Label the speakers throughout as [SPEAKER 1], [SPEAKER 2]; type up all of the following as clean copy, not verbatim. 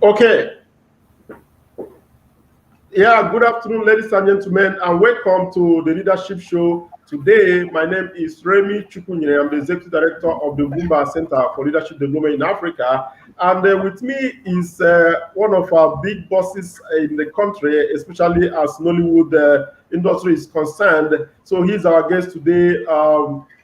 [SPEAKER 1] Okay. Yeah, good afternoon, ladies and gentlemen, and welcome to the Leadership Show. Today, my name is Remy Chukwunyere. I'm the Executive Director of the Ugwumba Center for Leadership Development in Africa. And with me is one of our big bosses in the country, especially as Nollywood industry is concerned. So he's our guest today,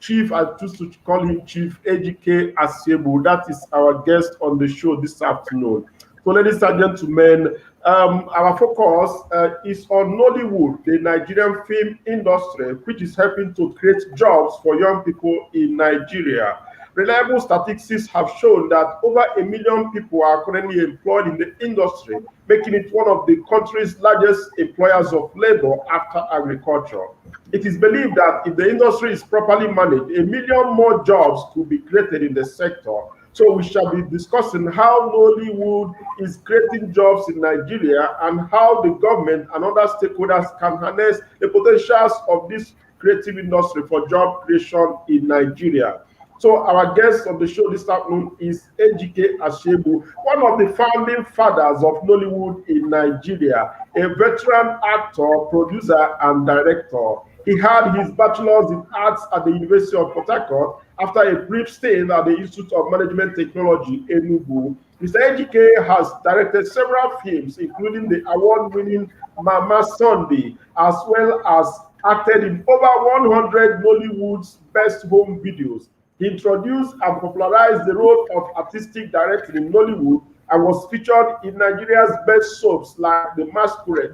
[SPEAKER 1] Chief, I choose to call him Chief Ejike Asiegbu. That is our guest on the show this afternoon. So, ladies and gentlemen, our focus is on Nollywood, the Nigerian film industry, which is helping to create jobs for young people in Nigeria. Reliable statistics have shown that over 1 million people are currently employed in the industry, making it one of the country's largest employers of labor after agriculture. It is believed that if the industry is properly managed, 1 million more jobs could be created in the sector. So we shall be discussing how Nollywood is creating jobs in Nigeria and how the government and other stakeholders can harness the potentials of this creative industry for job creation in Nigeria. So our guest on the show this afternoon is Ejike Asiegbu, one of the founding fathers of Nollywood in Nigeria, a veteran actor, producer, and director. He had his bachelor's in arts at the University of Port Harcourt after a brief stay at the Institute of Management Technology, Enugu. Mr. Ejike has directed several films, including the award-winning Mama Sunday, as well as acted in over 100 Nollywood's best home videos. He introduced and popularized the role of artistic directing in Nollywood and was featured in Nigeria's best soaps like The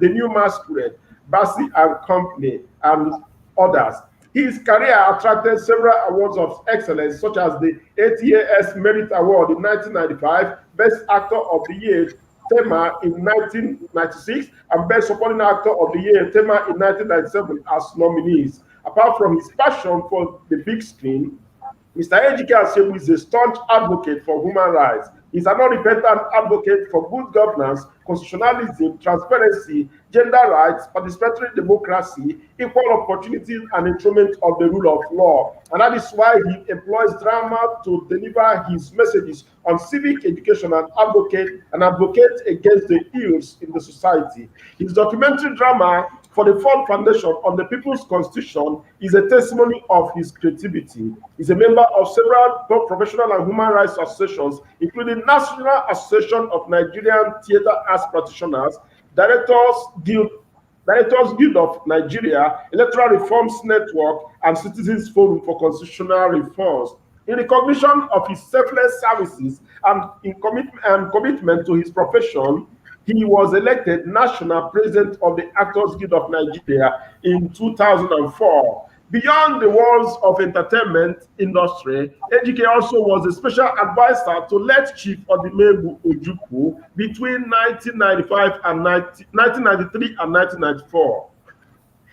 [SPEAKER 1] New Masquerade, Bassi and Company, and others. His career attracted several awards of excellence, such as the ATAS Merit Award in 1995, Best Actor of the Year, Tema in 1996, and Best Supporting Actor of the Year, Tema in 1997 as nominees. Apart from his passion for the big screen, Mr. Ejike Asiegbu is a staunch advocate for human rights. He's an unrepentant advocate for good governance, constitutionalism, transparency, gender rights, participatory democracy, equal opportunities, and enthronement of the rule of law. And that is why he employs drama to deliver his messages on civic education and advocate against the ills in the society. His documentary drama for the Ford Foundation on the People's Constitution is a testimony of his creativity. He's a member of several professional and human rights associations, including National Association of Nigerian Theatre Arts Practitioners, Directors Guild of Nigeria, Electoral Reforms Network, and Citizens Forum for Constitutional Reforms. In recognition of his selfless services and commitment to his profession, he was elected National President of the Actors Guild of Nigeria in 2004. Beyond the walls of entertainment industry, Ejike also was a special advisor to late Chief Odimegwu Ojukwu between 1993 and 1994.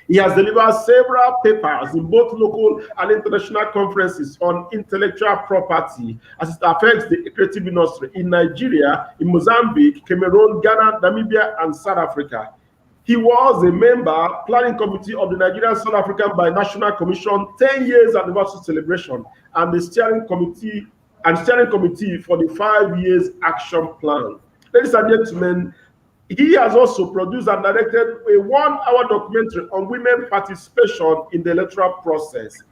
[SPEAKER 1] He has delivered several papers in both local and international conferences on intellectual property as it affects the creative industry in Nigeria, in Mozambique, Cameroon, Ghana, Namibia, and South Africa. He was a member planning committee of the Nigerian South African Binational Commission 10 years anniversary celebration and the steering committee for the 5 years action plan. Ladies and gentlemen, he has also produced and directed a 1-hour documentary on women participation in the electoral process.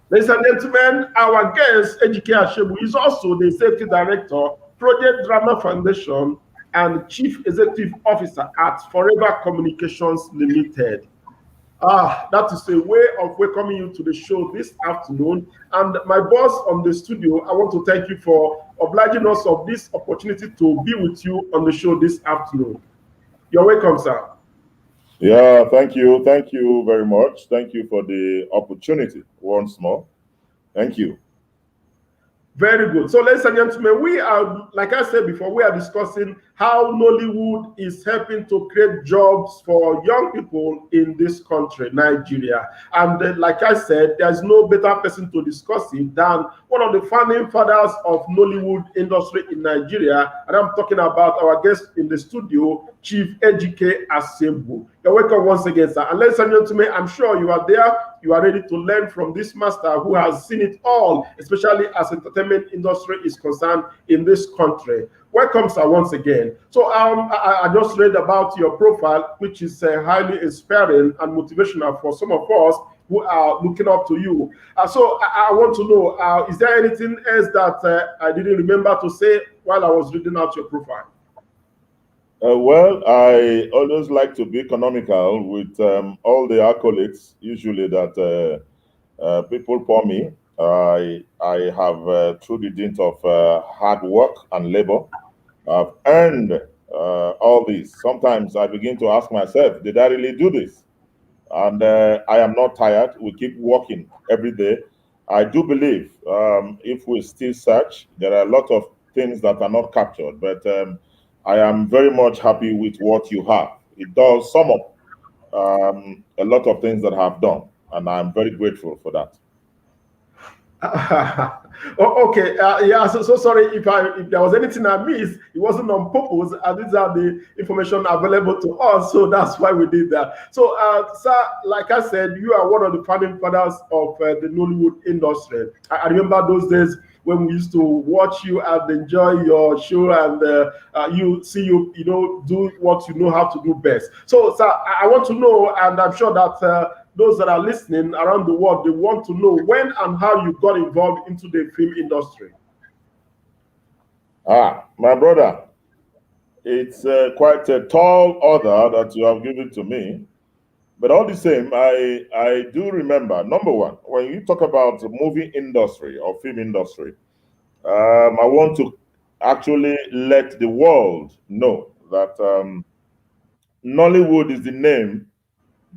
[SPEAKER 1] Ladies and gentlemen, our guest, Ejike Asiegbu, is also the Executive Director, Project Drama Foundation, and Chief Executive Officer at Forever Communications Limited. That is a way of welcoming you to the show this afternoon. And my boss on the studio, I want to thank you for obliging us of this opportunity to be with you on the show this afternoon. You're welcome, sir.
[SPEAKER 2] Yeah, thank you. Thank you very much. Thank you for the opportunity once more. Thank you.
[SPEAKER 1] Very good. So, ladies and gentlemen, we are, like I said before, we are discussing how Nollywood is helping to create jobs for young people in this country, Nigeria. And like I said, there's no better person to discuss it than one of the founding fathers of Nollywood industry in Nigeria. And I'm talking about our guest in the studio, Chief Ejike Asiegbu. You're welcome once again, sir. And ladies and gentlemen, I'm sure you are there. You are ready to learn from this master who has seen it all, especially as entertainment industry is concerned in this country. Welcome, sir, once again. So I just read about your profile, which is highly inspiring and motivational for some of us who are looking up to you. So I want to know, is there anything else that I didn't remember to say while I was reading out your profile?
[SPEAKER 2] Well, I always like to be economical with all the accolades, usually that people pour me. I have, through the dint of hard work and labor, I've earned all this. Sometimes I begin to ask myself, did I really do this? And I am not tired. We keep working every day. I do believe if we still search, there are a lot of things that are not captured, but I am very much happy with what you have. It does sum up a lot of things that I have done, and I'm very grateful for that.
[SPEAKER 1] Oh, okay. Yeah. So sorry if there was anything I missed. It wasn't on purpose. These are the information available to us, so that's why we did that. So, sir, like I said, you are one of the founding fathers of the Nollywood industry. I remember those days when we used to watch you and enjoy your show, and you know, do what you know how to do best. So, sir, I want to know, and I'm sure that those that are listening around the world, they want to know when and how you got involved into the film industry.
[SPEAKER 2] My brother, it's quite a tall order that you have given to me. But all the same, I do remember, number one, when you talk about the movie industry or film industry, I want to actually let the world know that Nollywood is the name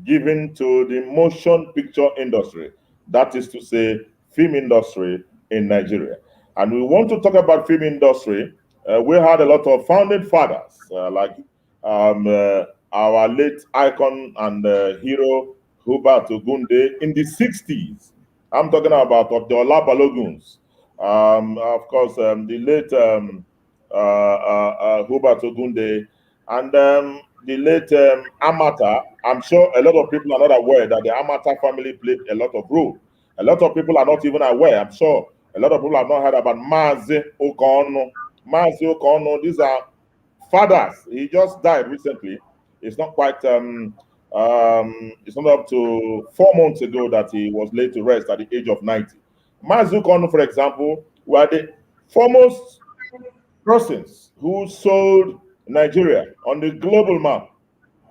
[SPEAKER 2] given to the motion picture industry. That is to say, film industry in Nigeria. And we want to talk about film industry. We had a lot of founding fathers, like our late icon and hero, Hubert Ogunde, in the 60s. I'm talking about the Ola Baloguns. Of course, the late Hubert Ogunde, and the late Amata. I'm sure a lot of people are not aware that the Amata family played a lot of role. A lot of people are not even aware. I'm sure a lot of people have not heard about Mazi Okono. Mazi Okono, these are fathers. He just died recently. It's not quite, it's not up to 4 months ago that he was laid to rest at the age of 90. Mazi Okono, for example, were the foremost persons who sold Nigeria on the global map.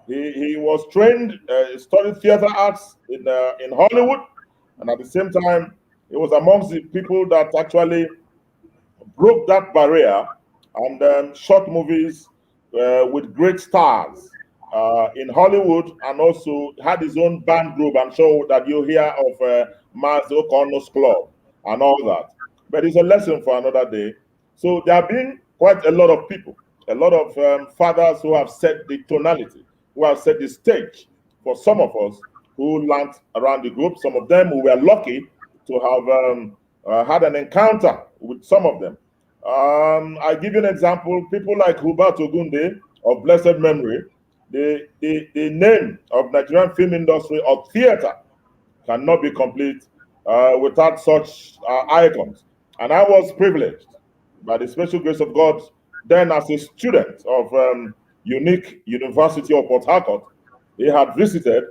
[SPEAKER 2] He was trained, studied theater arts in Hollywood, and at the same time, he was amongst the people that actually broke that barrier and shot movies with great stars in Hollywood, and also had his own band group. I'm sure that you hear of Mazi Okono's Club and all that. But it's a lesson for another day. So there have been quite a lot of people, a lot of fathers who have set the tonality, who have set the stage for some of us who land around the group. Some of them who were lucky to have had an encounter with some of them. I give you an example. People like Hubert Ogunde of blessed memory, the name of Nigerian film industry or theater cannot be complete without such icons. And I was privileged by the special grace of God, then as a student of Unique University of Port Harcourt. He had visited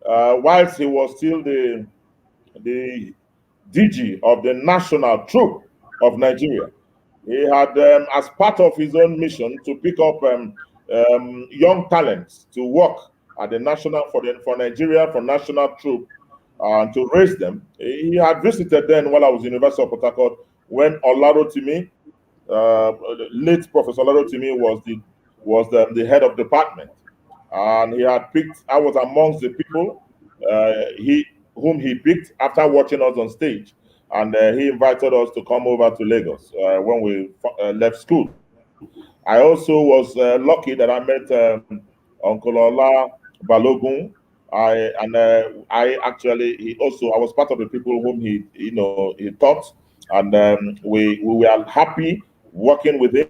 [SPEAKER 2] whilst he was still the DG of the National Troop of Nigeria. He had, as part of his own mission, to pick up young talents to work at the national for Nigeria, for National Troop, and to raise them. He had visited then while I was in University of Port Harcourt when Olarotimi, late Professor Olarotimi, was the head of department, and he had picked. I was amongst the people whom he picked after watching us on stage, and he invited us to come over to Lagos when we left school. I also was lucky that I met Uncle Ola Balogun. I actually I was part of the people whom he taught, and we were happy working with him,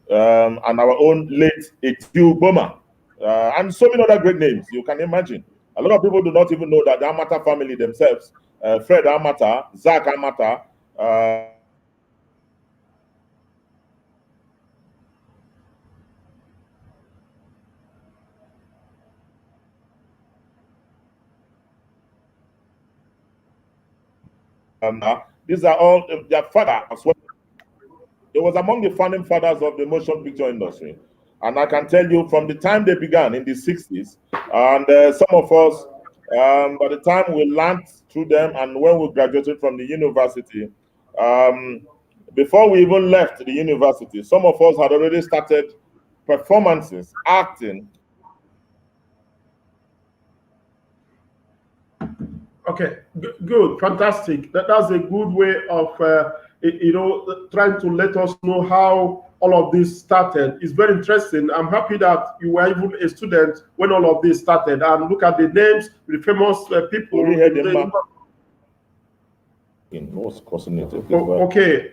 [SPEAKER 2] and our own late Ugwumba, and so many other great names you can imagine. A lot of people do not even know that the Amata family themselves, Fred Amata, Zach Amata, These are all their father as well. It was among the founding fathers of the motion picture industry. And I can tell you from the time they began in the 60s, and some of us, by the time we learned through them and when we graduated from the university, before we even left the university, some of us had already started performances, acting.
[SPEAKER 1] Okay, good, fantastic. That's a good way of, trying to let us know how all of this started. It's very interesting. I'm happy that you were even a student when all of this started. And look at the names, the famous people.
[SPEAKER 2] What's causing it?
[SPEAKER 1] Okay.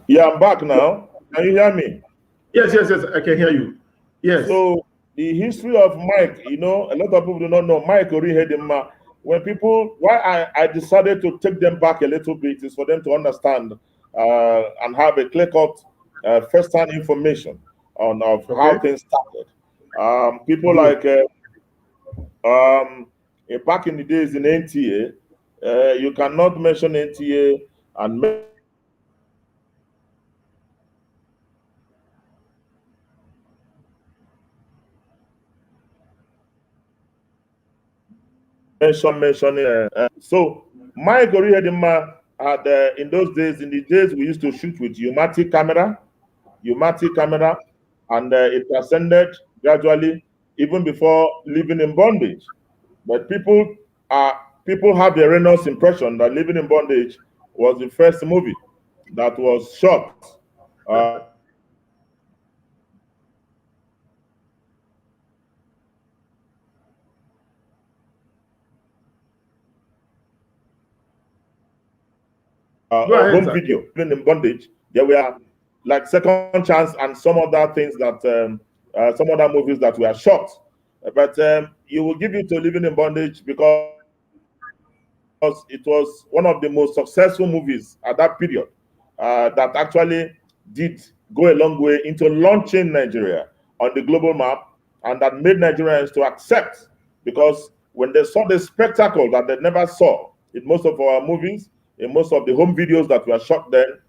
[SPEAKER 2] Yeah, I'm back now. Can you hear me?
[SPEAKER 1] Yes, I can hear you. Yes.
[SPEAKER 2] So the history of Mike, a lot of people do not know Mike Orihedema. When people, why I decided to take them back a little bit is for them to understand and have a clear-cut first-hand information on how things started. People like back in the days in NTA, you cannot mention NTA and mentioning. So Mike Orihedema had in those days, in the days we used to shoot with Umati camera, and it ascended gradually, even before living in bondage. But people have the erroneous impression that Living in Bondage was the first movie that was shot. Home video, Living in Bondage. There were like Second Chance and some other things that some other movies that were shot. But you will give it to Living in Bondage because it was one of the most successful movies at that period that actually did go a long way into launching Nigeria on the global map, and that made Nigerians to accept, because when they saw the spectacle that they never saw in most of our movies, in most of the home videos that were shot then,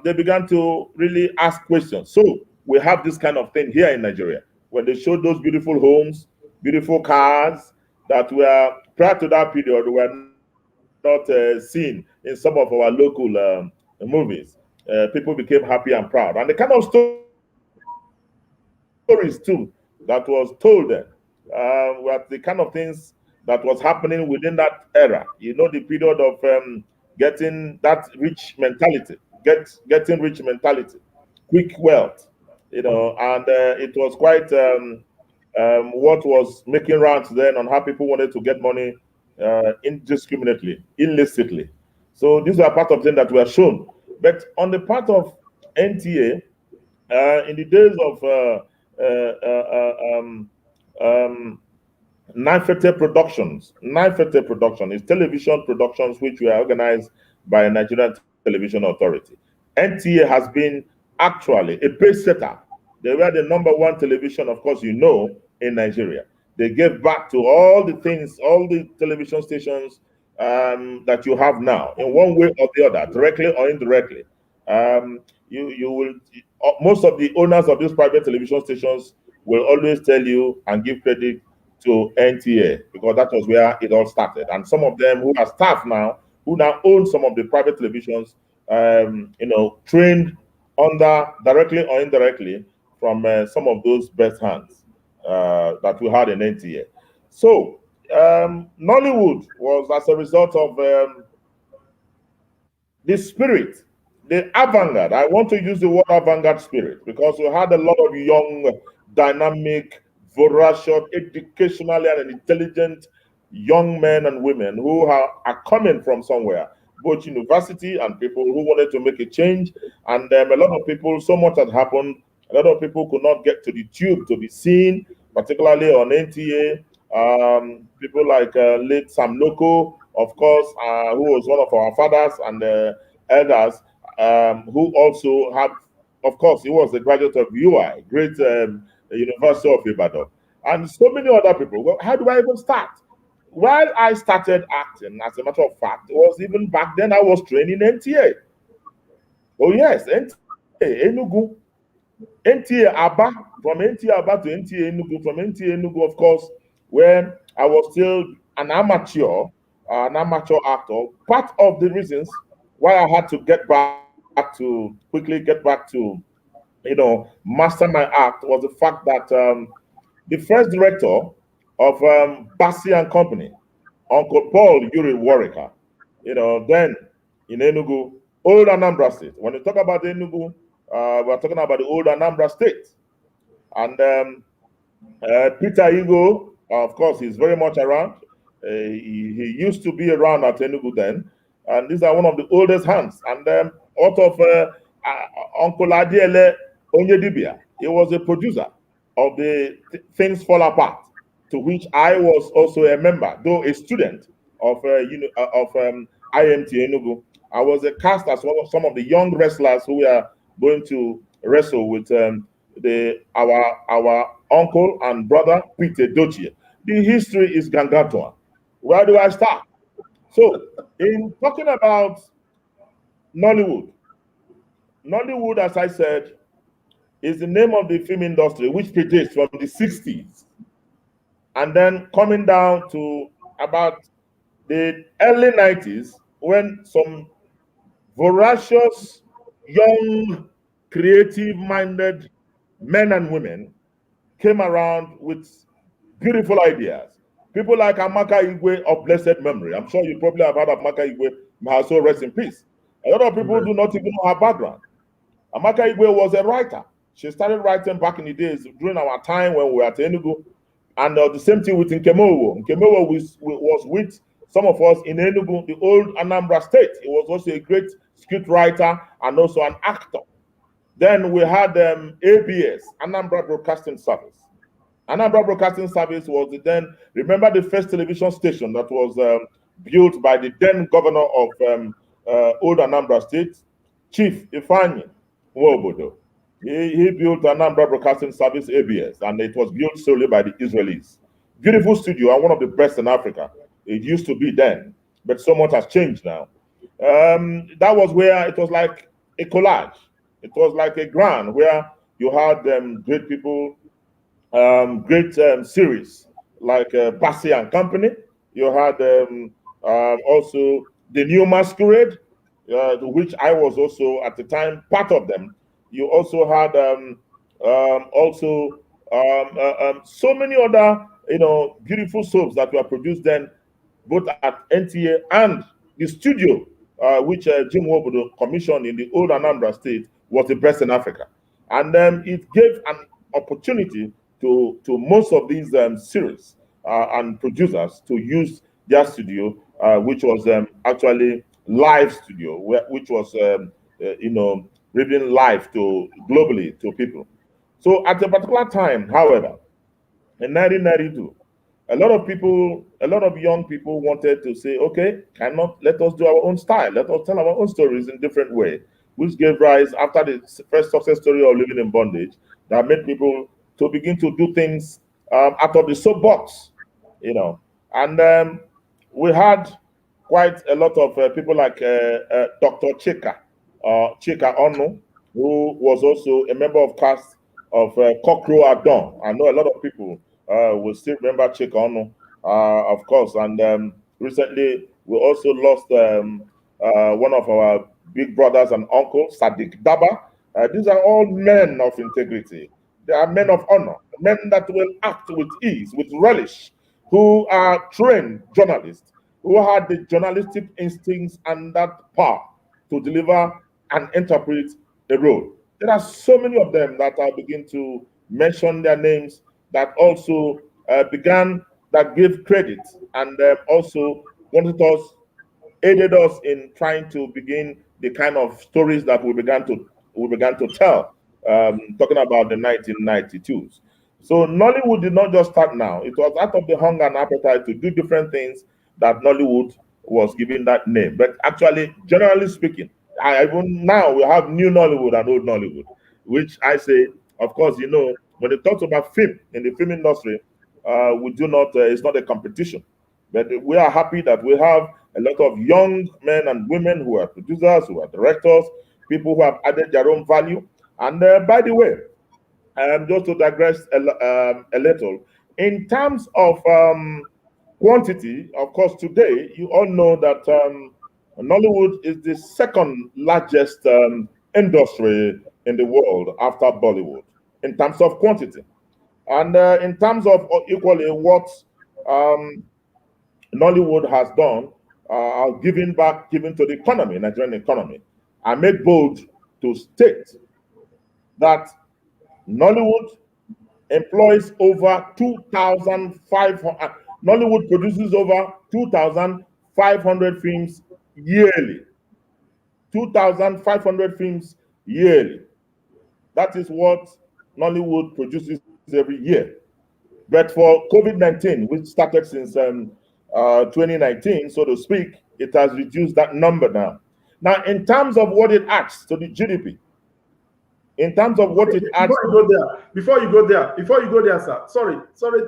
[SPEAKER 2] they began to really ask questions. So we have this kind of thing here in Nigeria. When they showed those beautiful homes, beautiful cars that were, prior to that period, were not seen in some of our local movies, people became happy and proud. And the kind of stories too that was told then were the kind of things that was happening within that era. The period of getting that rich mentality, getting rich mentality, quick wealth, and it was quite what was making rounds then on how people wanted to get money indiscriminately, illicitly. So these are part of things that were shown. But on the part of NTA, in the days of Nifete Productions. Nifete Production is television productions which were organized by Nigerian Television Authority. NTA has been actually a pace setter. They were the #1 television, of course, in Nigeria. They gave back to all the things, all the television stations that you have now, in one way or the other, directly or indirectly. You will, most of the owners of these private television stations will always tell you and give credit to NTA, because that was where it all started. And some of them who are staff now, who now own some of the private televisions, trained under, directly or indirectly, from some of those best hands that we had in NTA. So Nollywood was as a result of the spirit, the avant-garde. I want to use the word avant-garde spirit because we had a lot of young, dynamic, voracious, educationally and intelligent young men and women who are coming from somewhere, both university and people who wanted to make a change. And a lot of people, so much had happened. A lot of people could not get to the tube to be seen, particularly on NTA. People like late Sam Loco, of course, who was one of our fathers and elders, who also had, of course, he was a graduate of UI, great University of Ibadan, and so many other people. Well, how do I even start? while I started acting, as a matter of fact, it was even back then I was training NTA. Oh yes, NTA Enugu, NTA Aba, from NTA Aba to NTA Enugu, from NTA Enugu, of course, when I was still an amateur actor. Part of the reasons why I had to quickly get back to, master my act was the fact that the first director of Bassi and Company, Uncle Paul Yuri Warwicker, then in Enugu, old Anambra State. When you talk about Enugu, we're talking about the old Anambra State. And Peter Igo, of course, he's very much around. He used to be around at Enugu then. And these are one of the oldest hands. And out of Uncle Adiele Onyedibia, he was a producer of the Things Fall Apart, to which I was also a member, though a student of IMT Enugu. I was a cast as one of some of the young wrestlers who were going to wrestle with our uncle and brother Peter Dochie. The history is Gangatua. Where do I start? So, in talking about Nollywood, Nollywood, as I said, is the name of the film industry which predates from the 60s and then coming down to about the early 90s when some voracious, young, creative-minded men and women came around with beautiful ideas. People like Amaka Igwe of blessed memory. I'm sure you probably have heard of Amaka Igwe. May her soul rest in peace. A lot of people do not even know her background. Amaka Igwe was a writer. She started writing back in the days during our time when we were at Enugu. And the same thing with Nkemewo. Nkemewo was with some of us in Enugu, the old Anambra State. He was also a great script writer and also an actor. Then we had ABS, Anambra Broadcasting Service. Anambra Broadcasting Service was remember the first television station that was built by the then governor of old Anambra State, Chief Ifeanyi Nwobodo. He built Anambra Broadcasting Service, ABS, and it was built solely by the Israelis. Beautiful studio and one of the best in Africa. It used to be then, but so much has changed now. That was where it was like a collage. It was like a grand where you had great people, great series like Bassi and Company. You had also The New Masquerade, to which I was also at the time part of them. You also had so many other beautiful soaps that were produced then, both at NTA and the studio, which Jim Wobodo commissioned in the old Anambra State, was the best in Africa. And it gave an opportunity to most of these series and producers to use their studio, which was actually live studio, which was reading live to globally to people. So at a particular time, however, in 1992, a lot of young people wanted to say, okay, let us do our own style, let us tell our own stories in different way, which gave rise after the first success story of Living in Bondage, that made people to begin to do things out of the soapbox, and we had quite a lot of people like Dr. Chika Onu, who was also a member of cast of Cockroach at Dawn. I know a lot of people will still remember Chika Onu, of course. And recently, we also lost one of our big brothers and uncles, Sadiq Daba. These are all men of integrity. They are men of honor, men that will act with ease, with relish, who are trained journalists, who had the journalistic instincts and that power to deliver and interpret the role. There are so many of them that I begin to mention their names that also that gave credit and also aided us in trying to begin the kind of stories that we began to tell, talking about the 1992s. So Nollywood did not just start now. It was out of the hunger and appetite to do different things that Nollywood was given that name. But actually, generally speaking, even now we have new Nollywood and old Nollywood, which I say, of course, when it talks about film in the film industry, we do not. It's not a competition. But we are happy that we have a lot of young men and women who are producers, who are directors, people who have added their own value. And by the way, just to digress a little, in terms of quantity, of course, today, you all know that Nollywood is the second largest industry in the world after Bollywood in terms of quantity. And in terms of equally what um, Nollywood has done, given to the economy, Nigerian economy, I make bold to state that Nollywood employs over 2,500. Nollywood produces over 2,500 films yearly. 2,500 films yearly. That is what Nollywood produces every year. But for COVID-19, which started since 2019, so to speak, it has reduced that number now. Now, in terms of what it adds to the GDP, in terms of what it adds.
[SPEAKER 1] Before you go there, sir. Sorry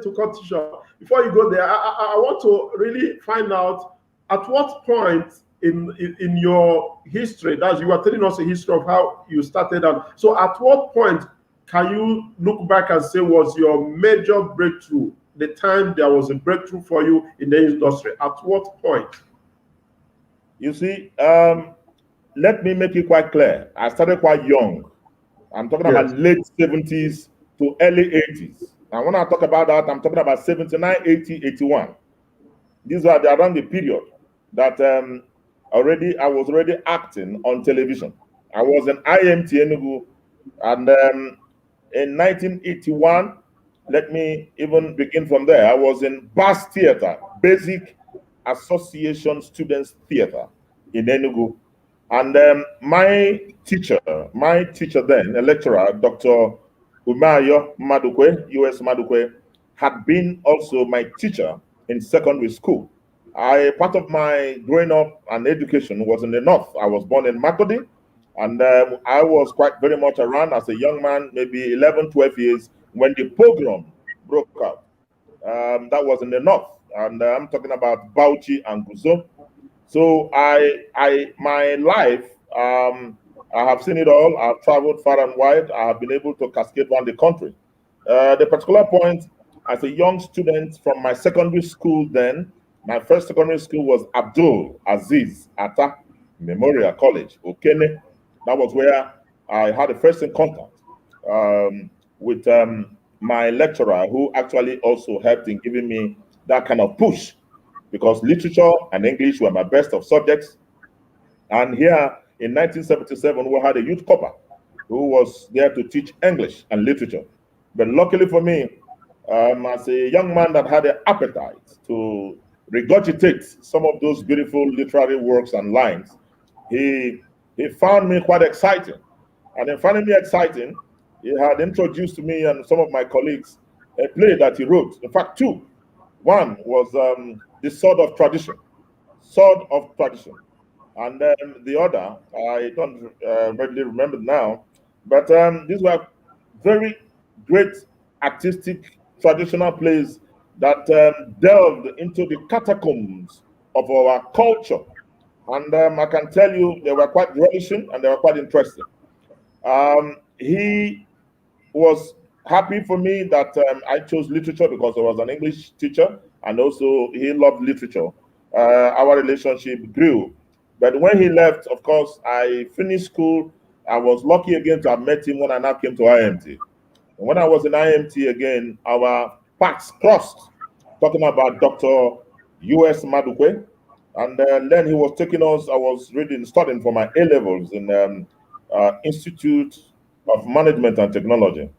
[SPEAKER 1] to cut you short. Before you go there, I want to really find out at what point in your history, that you are telling us a history of how you started, and so at what point can you look back and say was your major breakthrough, the time there was a breakthrough for you in the industry? At what point?
[SPEAKER 2] You see, let me make it quite clear. I started quite young. I'm talking about late 70s to early 80s. And when I talk about that, I'm talking about 79, 80, 81. These are around the period that I was already acting on television. I was in IMT Enugu, and in 1981, let me even begin from there. I was in BAS Theater, Basic Association Students Theater in Enugu. And my teacher then, a lecturer, Dr. Umayo Madukwe, US Madukwe, had been also my teacher in secondary school. Part of my growing up and education was in the north. I was born in Makodi, and I was quite very much around as a young man, maybe 11, 12 years, when the pogrom broke out. That was in the north, and I'm talking about Bauchi and Guzo. So my life, I have seen it all. I've traveled far and wide. I have been able to cascade around the country. The particular point, as a young student from my secondary school then, my first secondary school was Abdul Aziz Atta Memorial College, Okene. That was where I had the first in contact with my lecturer, who actually also helped in giving me that kind of push, because literature and English were my best of subjects. And here in 1977, we had a youth corper who was there to teach English and literature. But luckily for me, as a young man that had an appetite to regurgitate some of those beautiful literary works and lines, he found me quite exciting. And in finding me exciting, he had introduced to me and some of my colleagues a play that he wrote. In fact, two. One was The Sword of Tradition. And the other, I don't readily remember now, but these were very great artistic traditional plays that delved into the catacombs of our culture. And I can tell you they were quite relishing and they were quite interesting. He was happy for me that I chose literature because I was an English teacher, and also he loved literature. Our relationship grew. But when he left, of course, I finished school. I was lucky again to have met him when I now came to IMT. And when I was in IMT again, our paths crossed, talking about Dr. US Madukwe. And then he was taking us, I was studying for my A-levels in Institute of Management and Technology.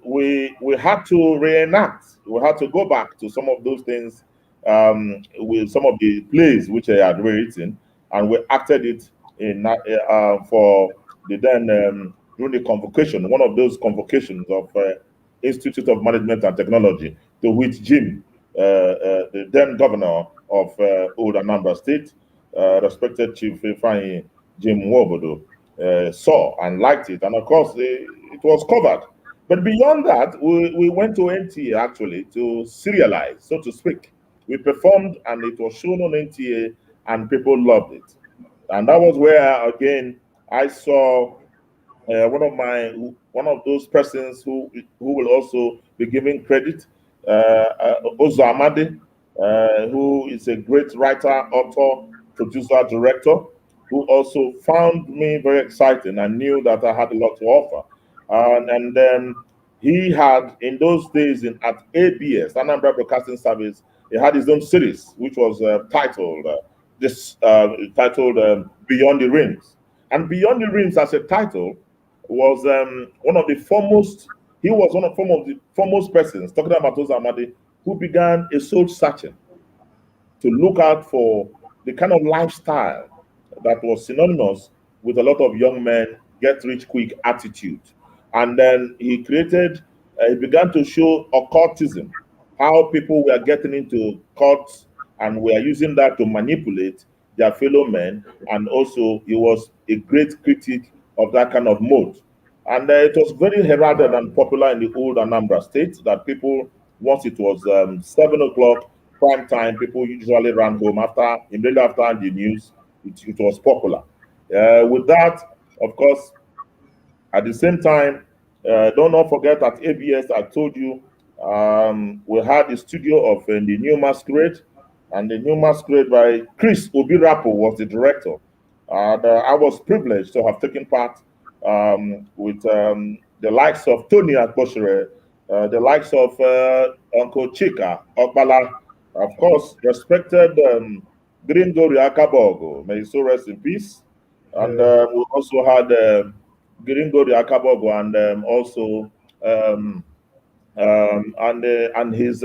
[SPEAKER 2] We had to reenact. We had to go back to some of those things with some of the plays which I had written, and we acted it in for the then during the convocation, one of those convocations of Institute of Management and Technology, to which Jim, the then governor of Old Anambra State, respected Chief Ifeanyi Jim Nwobodo, saw and liked it, and of course it was covered. But beyond that, we went to NTA actually to serialize, so to speak, We performed, and it was shown on NTA, and people loved it. And that was where, again, I saw one of those persons who will also be giving credit, Ozo Amadi, who is a great writer, author, producer, director, who also found me very exciting and knew that I had a lot to offer. And then he had, in those days at ABS, Anambra Broadcasting Service, he had his own series, which was titled Beyond the Rings. And Beyond the Rings as a title was one of the foremost, he was one of the foremost persons, talking about Ozo Amadi, who began a soul searching to look out for the kind of lifestyle that was synonymous with a lot of young men get rich quick attitude. And then he began to show occultism, how people were getting into cults and were using that to manipulate their fellow men. And also he was a great critic of that kind of mode. And it was very heralded and popular in the old Anambra state that people, once it was 7 o'clock prime time, people usually ran home immediately after the news. It was popular. With that, of course, at the same time, don't not forget at ABS, I told you, we had the studio of the New Masquerade, and the New Masquerade by Chris Obirapo was the director. And I was privileged to have taken part with the likes of Tony Akboshere, the likes of Uncle Chika Okbala, of course, respected Gringo Riakabogo, may he so rest in peace. And we also had Gringo Riakabogo and also and his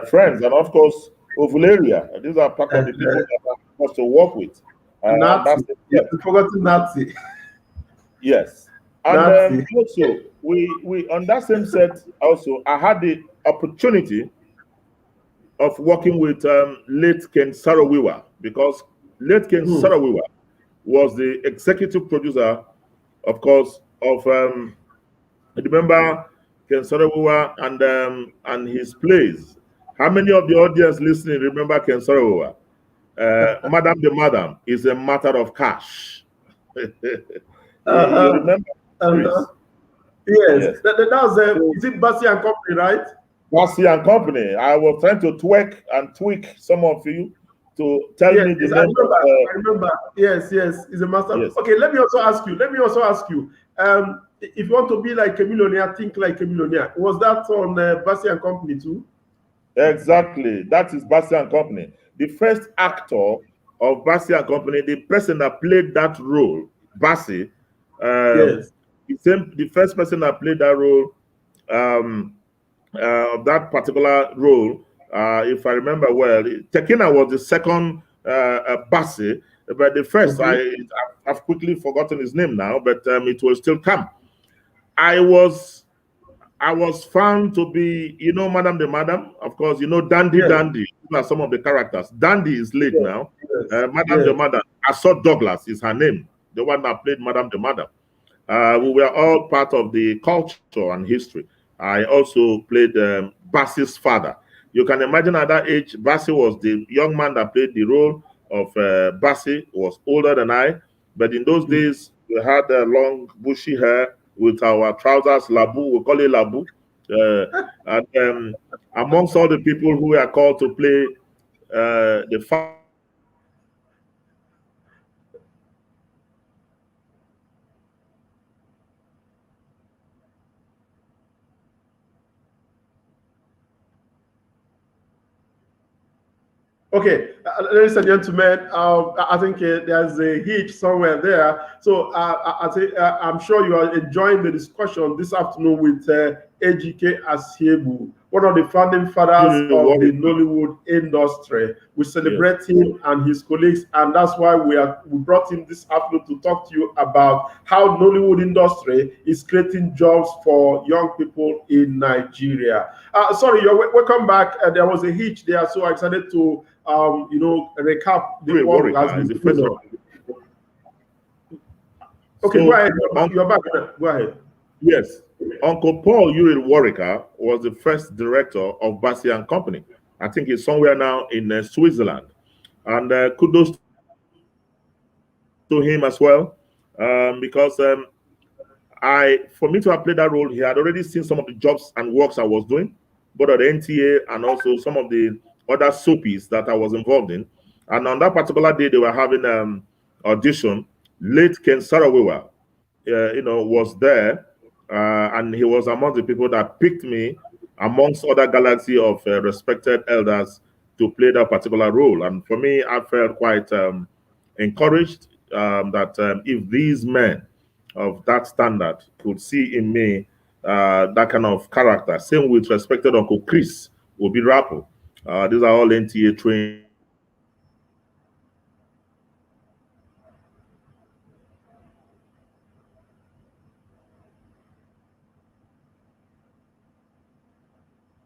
[SPEAKER 2] friends, and of course Ovularia. These are part of the people that I'm supposed to work with.
[SPEAKER 1] Nazi. Yeah, you forgotten Nazi.
[SPEAKER 2] Yes. And also, we on that same set, also, I had the opportunity of working with late Ken Sarawiwa, because late Ken Sarawiwa was the executive producer, of course, of remember Ken Sarawiwa and his plays. How many of the audience listening remember Ken Sarawiwa? Madam the Madam is a matter of cash. You remember?
[SPEAKER 1] Yes. That was is it Bassi and Company, right?
[SPEAKER 2] Bassi and Company. I was trying to tweak some of you to tell me the name.
[SPEAKER 1] I remember. Yes, it's a master. Yes. Okay, let me also ask you. If you want to be like a millionaire, think like a millionaire. Was that on Bassi and Company too?
[SPEAKER 2] Exactly. That is Bassi and Company. The first actor of Bassi and Company, the person that played that role, Bassi,
[SPEAKER 1] yes.
[SPEAKER 2] The first person that played that role, that particular role, if I remember well, Tekina was the second Bassi, but the first, I've quickly forgotten his name now, but it will still come. I was found to be, Madam the Madam, of course, Dandy. These are some of the characters. Dandy is late now. Madam the Madam, Assault Douglas is her name, the one that played Madam the Madam. We were all part of the culture and history. I also played Bassi's father. You can imagine at that age, Bassi was the young man that played the role of Bassi, was older than I. But in those days, we had long, bushy hair with our trousers, labu, we call it labu. And amongst all the people who were called to play the father,
[SPEAKER 1] okay, ladies and gentlemen, I think there's a hitch somewhere there. So I'm sure you are enjoying the discussion this afternoon with Ejike Asiegbu, one of the founding fathers of the Nollywood industry. We celebrate him and his colleagues, and that's why we brought him this afternoon to talk to you about how Nollywood industry is creating jobs for young people in Nigeria. Sorry, welcome back. There was a hitch there, so I decided to recap the work has been done. Okay, so, go ahead. You're back. Go ahead.
[SPEAKER 2] Yes. Uncle Paul Uri Warwicker was the first director of Bassi and Company. I think he's somewhere now in Switzerland. And kudos to him as well, because for me to have played that role, he had already seen some of the jobs and works I was doing, both at the NTA and also some of the other soapies that I was involved in. And on that particular day, they were having audition. Late Ken Sarawiwa, was there, and he was among the people that picked me amongst other galaxy of respected elders to play that particular role. And for me, I felt quite encouraged that if these men of that standard could see in me that kind of character, same with respected Uncle Chris Obi Rapo. These are all NTA trained.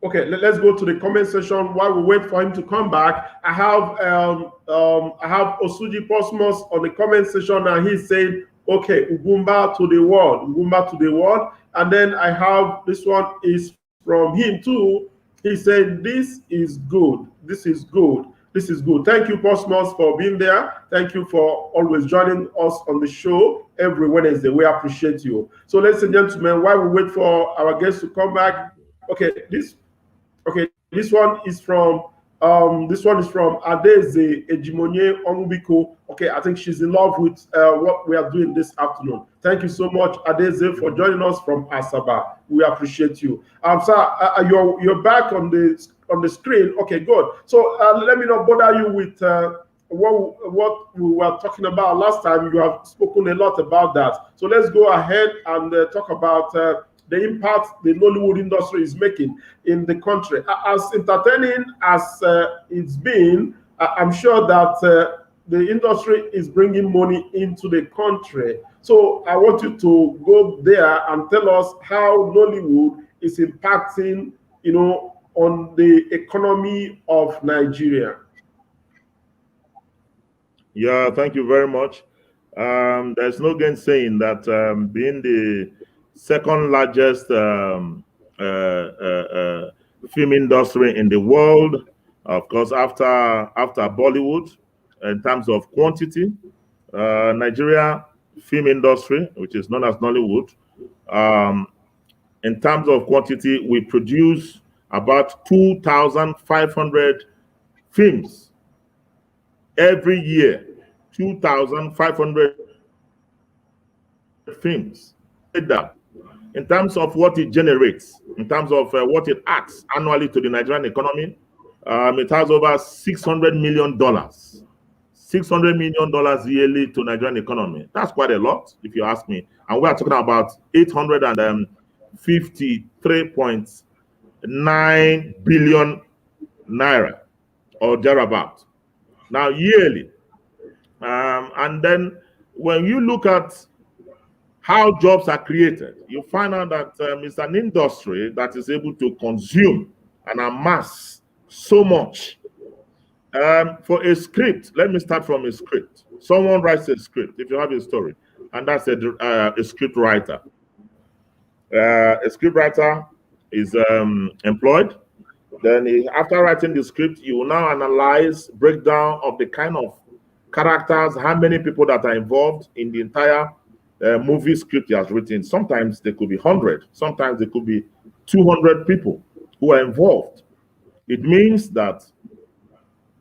[SPEAKER 1] Okay, let's go to the comment section while we wait for him to come back. I have Osuji Posmos on the comment section, and he's saying, okay, Ugwumba to the world, Ugwumba to the world. And then I have, this one is from him too. He said, this is good, this is good, this is good. Thank you, Posmos, for being there. Thank you for always joining us on the show every Wednesday. We appreciate you. So ladies and gentlemen, while we wait for our guests to come back, this one is from Adeze Ejimonye Omubiko. Okay, I think she's in love with what we are doing this afternoon. Thank you so much, Adeze, for joining us from Asaba. We appreciate you. Sir, you're back on the screen. Okay, good. So let me not bother you with what we were talking about last time. You have spoken a lot about that. So let's go ahead and talk about the impact the Nollywood industry is making in the country. As entertaining as it's been, I'm sure that the industry is bringing money into the country. So I want you to go there and tell us how Nollywood is impacting, on the economy of Nigeria.
[SPEAKER 2] Yeah, thank you very much. There's no gainsaying that being the second largest film industry in the world, of course, after Bollywood, in terms of quantity, Nigeria film industry, which is known as Nollywood, in terms of quantity, we produce about 2,500 films every year. 2,500 films. In terms of what it generates, in terms of what it adds annually to the Nigerian economy, it has over $600 million. $600 million yearly to Nigerian economy. That's quite a lot, if you ask me. And we are talking about 853.9 billion naira or thereabout. Now, yearly. And then when you look at how jobs are created, you find out that it's an industry that is able to consume and amass so much. For a script, let me start from a script. Someone writes a script, if you have a story, and that's a script writer. A script writer is employed. Then after writing the script, you will now analyze, breakdown of the kind of characters, how many people that are involved in the entire movie script he has written. Sometimes there could be 100, sometimes there could be 200 people who are involved. It means that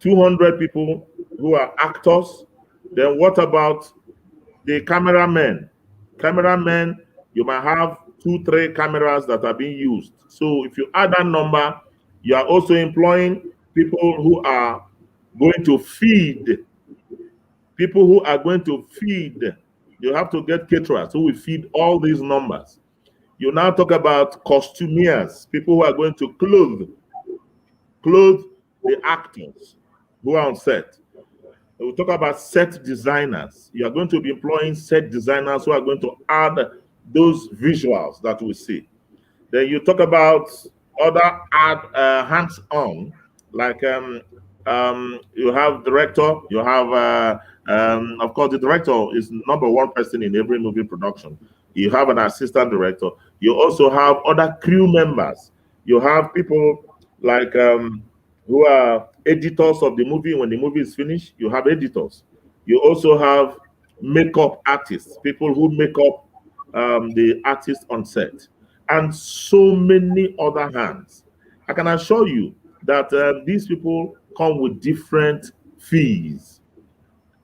[SPEAKER 2] 200 people who are actors. Then what about the cameramen? Cameramen, you might have 2-3 cameras that are being used. So if you add that number, you are also employing people who are going to feed. People who are going to feed. You have to get caterers who will feed all these numbers. You now talk about costumiers, people who are going to clothe the actors who are on set. We talk about set designers. You are going to be employing set designers who are going to add those visuals that we see. Then you talk about other hands-on, like you have director, you have of course the director is number one person in every movie production. You have an assistant director. You also have other crew members. You have people like who are editors of the movie. When the movie is finished, you have editors. You also have makeup artists, people who make up the artist on set, and so many other hands. I can assure you that these people come with different fees,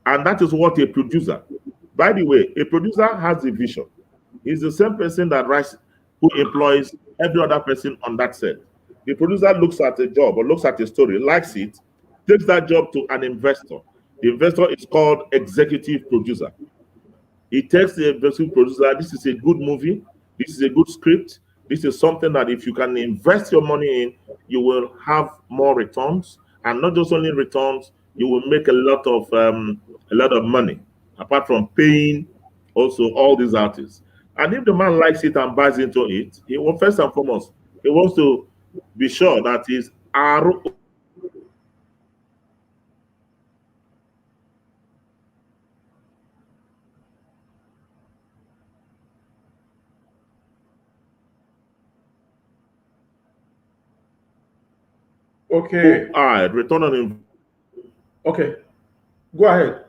[SPEAKER 2] and that is what a producer. By the way, a producer has a vision. He's the same person that writes, who employs every other person on that set. The producer looks at a job or looks at a story, likes it, takes that job to an investor. The investor is called executive producer. He takes the executive producer, this is a good movie, this is a good script, this is something that if you can invest your money in, you will have more returns, and not just only returns, you will make a lot of money, apart from paying also all these artists. And if the man likes it and buys into it, he will first and foremost, he wants to be sure that his ROI.
[SPEAKER 1] Okay.
[SPEAKER 2] Return on.
[SPEAKER 1] Okay. Go ahead.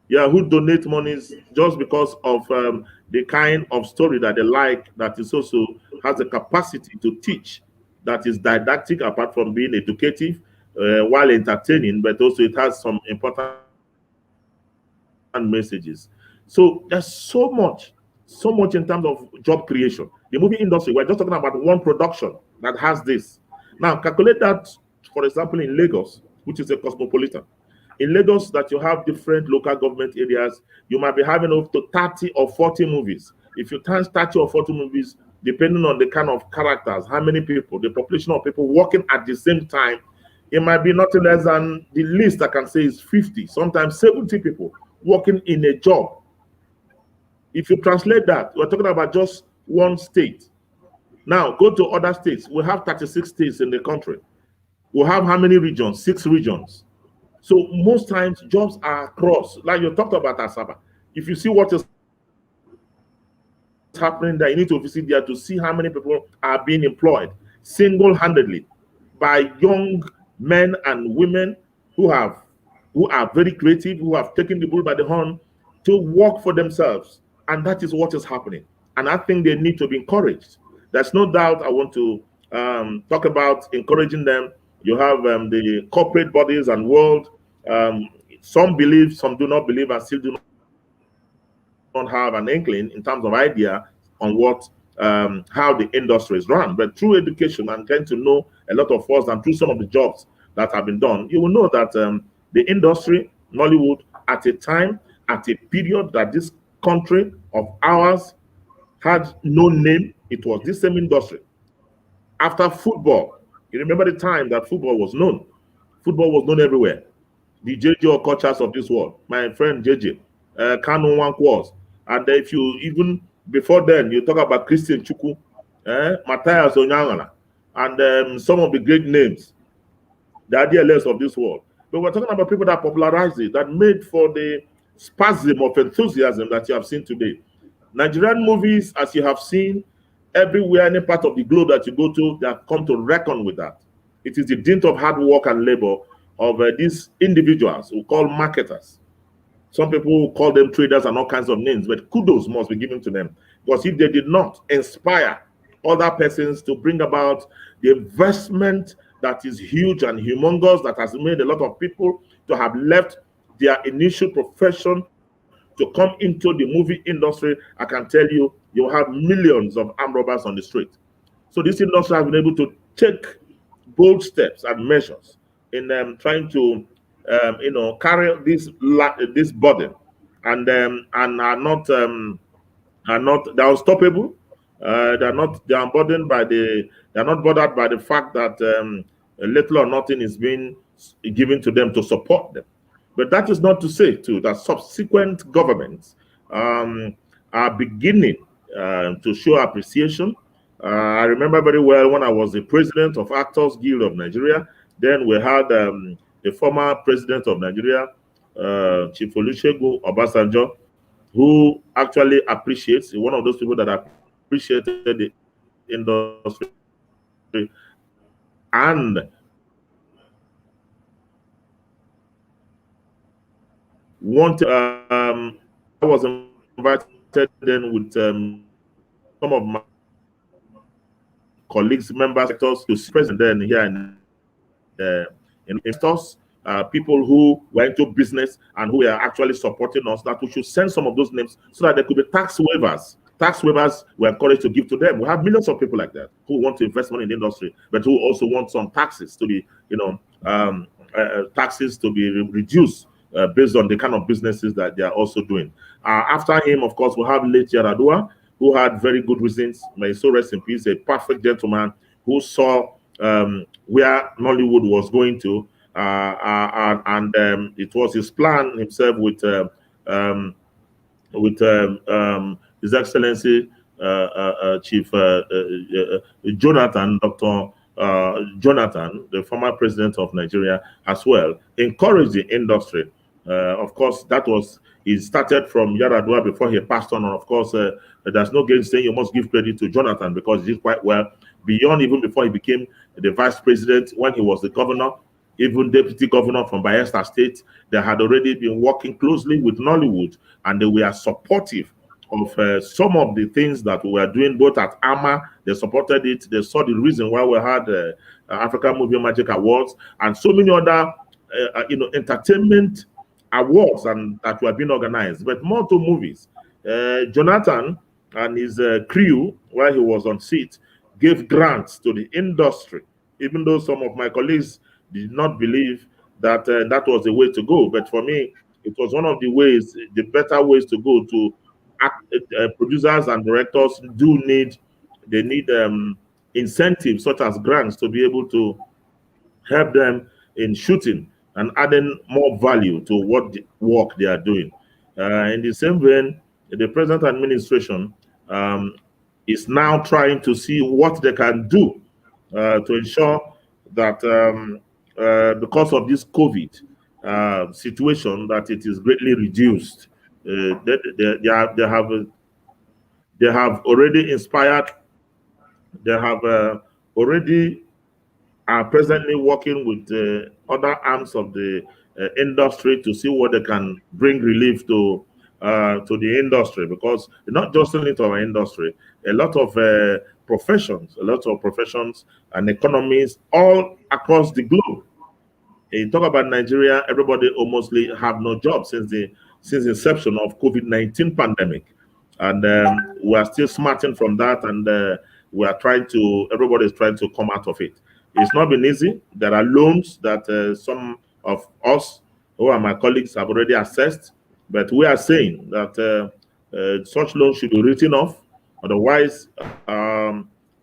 [SPEAKER 2] Yeah, who donate monies just because of the kind of story that they like, that is also has the capacity to teach, that is didactic apart from being educative, while entertaining, but also it has some important messages. So there's so much in terms of job creation. The movie industry, we're just talking about one production that has this. Now, calculate that, for example, in Lagos, which is a cosmopolitan. In Lagos, that you have different local government areas, you might be having up to 30 or 40 movies. If you times 30 or 40 movies, depending on the kind of characters, how many people, the population of people working at the same time, it might be nothing less than, the least I can say is 50, sometimes 70 people working in a job. If you translate that, we're talking about just one state. Now, go to other states. We have 36 states in the country. We have how many regions? 6 regions. So most times jobs are across, like you talked about Asaba. If you see what is happening there, you need to visit there to see how many people are being employed single-handedly by young men and women who are very creative, who have taken the bull by the horn to work for themselves. And that is what is happening. And I think they need to be encouraged. There's no doubt I want to talk about encouraging them. You have the corporate bodies and world. Some believe, some do not believe, and still do not have an inkling in terms of idea on what how the industry is run. But through education and getting to know a lot of us, and through some of the jobs that have been done, you will know that the industry, Nollywood, at a time, at a period that this country of ours had no name, it was this same industry. After football, you remember the time that football was known. Football was known everywhere. The JJ Okochas of this world, my friend JJ, Kanu Wankwas. And if you even before then, you talk about Christian Chukwu, Matthias Onyangala, and some of the great names, the idealists of this world. But we're talking about people that popularized it, that made for the spasm of enthusiasm that you have seen today. Nigerian movies, as you have seen, everywhere, any part of the globe that you go to, they have come to reckon with that. It is the dint of hard work and labor of these individuals who call marketers. Some people call them traders and all kinds of names, but kudos must be given to them. Because if they did not inspire other persons to bring about the investment that is huge and humongous, that has made a lot of people to have left their initial profession to come into the movie industry, I can tell you, you'll have millions of armed robbers on the street. So this industry has been able to take bold steps and measures in trying to, carry this burden, and are not they're unstoppable. They're unburdened by they're not bothered by the fact that little or nothing is being given to them to support them. But that is not to say, too, that subsequent governments are beginning to show appreciation. I remember very well when I was the president of Actors Guild of Nigeria. Then we had the former president of Nigeria, Chief Olusegun Obasanjo, who actually appreciates, one of those people that appreciated the industry and I was invited then with some of my colleagues, members, sectors to see present then here in investors, people who were into business and who are actually supporting us, that we should send some of those names so that there could be tax waivers. Tax waivers were encouraged to give to them. We have millions of people like that who want to invest money in the industry, but who also want some taxes to be, taxes to be reduced based on the kind of businesses that they are also doing. After him, of course, we have late Yaradua, who had very good reasons. May so rest in peace. A perfect gentleman who saw where Nollywood was going to, and it was his plan himself with His Excellency Chief Jonathan, Dr. Jonathan, the former president of Nigeria, as well, encouraged the industry. Of course, he started from Yaradua before he passed on. And of course, there's no game saying you must give credit to Jonathan, because he did quite well beyond even before he became the vice president. When he was the governor, even deputy governor from Bayelsa State, they had already been working closely with Nollywood, and they were supportive of some of the things that we were doing, both at AMA. They supported it. They saw the reason why we had African Movie Magic Awards and so many other entertainment awards and that were being organized, but more to movies. Jonathan and his crew, while he was on seat, gave grants to the industry, even though some of my colleagues did not believe that that was the way to go. But for me, it was one of the ways, the better ways to go. To producers and directors need incentives such as grants to be able to help them in shooting and adding more value to what the work they are doing. In the same vein, the present administration is now trying to see what they can do to ensure that because of this COVID situation, that it is greatly reduced. They have already inspired. They have already are presently working with other arms of the industry to see what they can bring relief to the industry, because not just only to our industry, a lot of professions and economies all across the globe. You talk about Nigeria, everybody almost have no job since inception of COVID-19 pandemic, and we are still smarting from that, and everybody is trying to come out of it. It's not been easy. There are loans that some of us, who are my colleagues, have already assessed, but we are saying that such loans should be written off. Otherwise,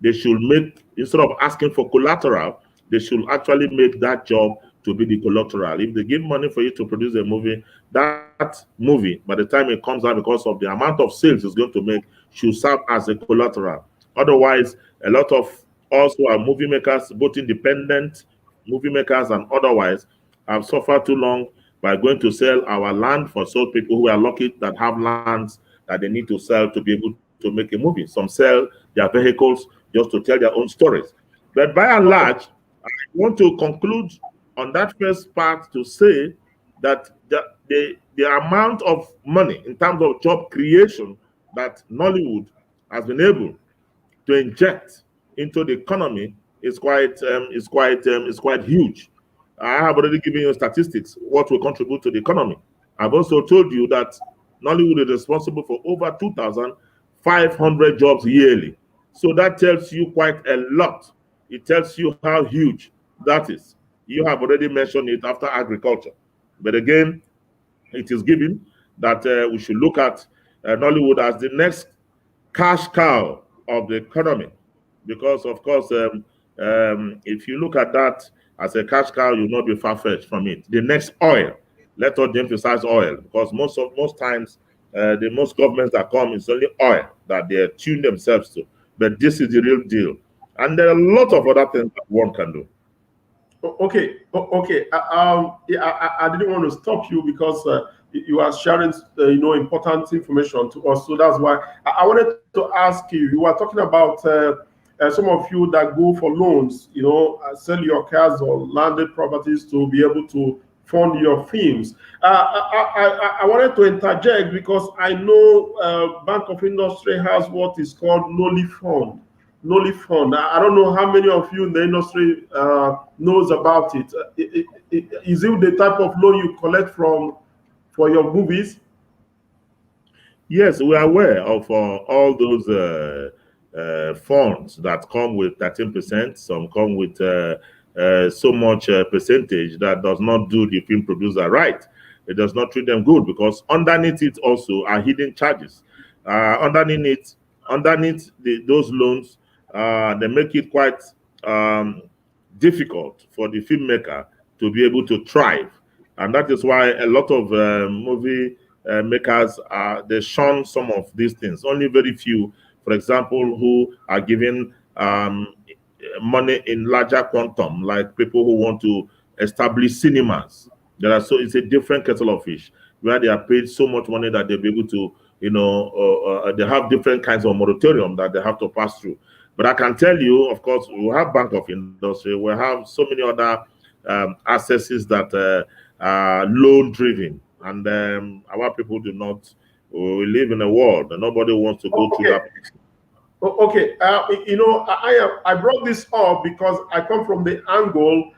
[SPEAKER 2] they should make, instead of asking for collateral, they should actually make that job to be the collateral. If they give money for you to produce a movie, that movie, by the time it comes out, because of the amount of sales it's going to make, should serve as a collateral. Otherwise, a lot of us who are movie makers, both independent movie makers and otherwise, have suffered too long by going to sell our land for those people who are lucky that have lands that they need to sell to be able to make a movie. Some sell their vehicles just to tell their own stories. But by and large, I want to conclude on that first part to say that the amount of money in terms of job creation that Nollywood has been able to inject into the economy is quite huge. I have already given you statistics, what will contribute to the economy. I've also told you that Nollywood is responsible for over 2,500 jobs yearly. So that tells you quite a lot. It tells you how huge that is. You have already mentioned it after agriculture. But again, it is given that we should look at Nollywood as the next cash cow of the economy. Because, of course, if you look at that as a cash cow, you'll not be far-fetched from it. The next oil, let us emphasize oil, because most times, the most governments that come, it's only oil that they tune themselves to. But this is the real deal. And there are a lot of other things that one can do.
[SPEAKER 1] Okay. I didn't want to stop you because you are sharing, important information to us. So that's why I wanted to ask you. You were talking about some of you that go for loans, sell your cars or landed properties to be able to fund your films. I wanted to interject because I know Bank of Industry has what is called Nolly Fund. Nolly Fund. I don't know how many of you in the industry knows about it. Is it the type of loan you collect for your movies?
[SPEAKER 2] Yes, we are aware of all those funds that come with 13%. Some come with so much percentage that does not do the film producer right. It does not treat them good because underneath it also are hidden charges. Underneath those loans, they make it quite difficult for the filmmaker to be able to thrive. And that is why a lot of movie makers they shun some of these things. Only very few, for example, who are given money in larger quantum, like people who want to establish cinemas. So it's a different kettle of fish where they are paid so much money that they'll be able to, they have different kinds of moratorium that they have to pass through. But I can tell you, of course, we have Bank of Industry, we have so many other accesses that are loan driven, and our people do not. We live in a world and nobody wants to go through that.
[SPEAKER 1] Okay, I brought this up because I come from the angle,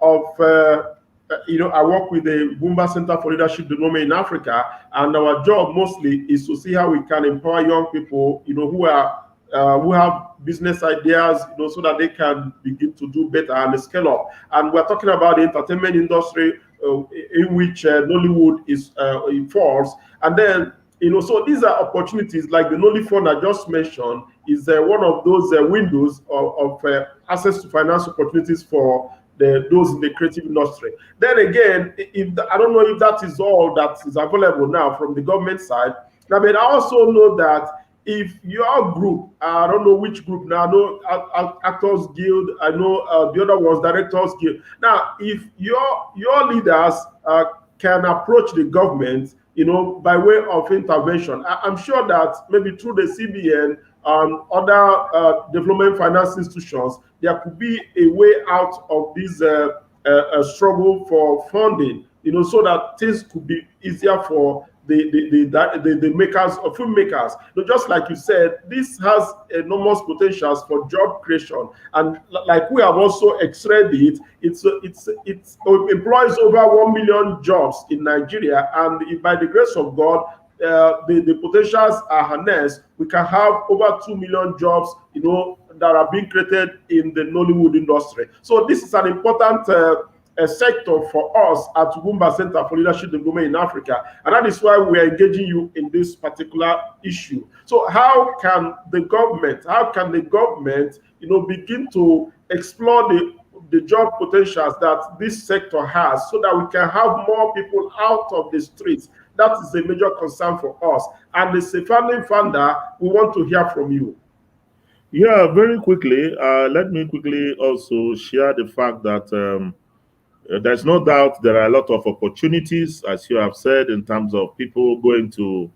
[SPEAKER 1] of I work with the Ugwumba Center for Leadership Development in Africa, and our job mostly is to see how we can empower young people, who have business ideas, so that they can begin to do better and scale up. And we're talking about the entertainment industry in which Nollywood is falls, and then. So these are opportunities like the Nolly Fund I just mentioned is one of those windows of access to finance opportunities for those in the creative industry. Then again, I don't know if that is all that is available now from the government side. I mean, I also know that if your group, I don't know which group now, I know Actors Guild, I know the other was Directors Guild. Now, if your leaders can approach the government, by way of intervention. I'm sure that maybe through the CBN and other development finance institutions, there could be a way out of this struggle for funding, so that things could be easier for the makers of filmmakers. Just like you said, this has enormous potentials for job creation, and like we have also x-rayed it, it employs over 1 million jobs in Nigeria, and if by the grace of God the potentials are harnessed, we can have over 2 million jobs, that are being created in the Nollywood industry. So this is an important a sector for us at Ugwumba Center for Leadership Development in Africa, and that is why we are engaging you in this particular issue. So how can the government begin to explore the job potentials that this sector has, so that we can have more people out of the streets? That is a major concern for us, and as a founding founder, we want to hear from you.
[SPEAKER 2] Yeah, very quickly, let me quickly also share the fact that there's no doubt there are a lot of opportunities, as you have said, in terms of people going to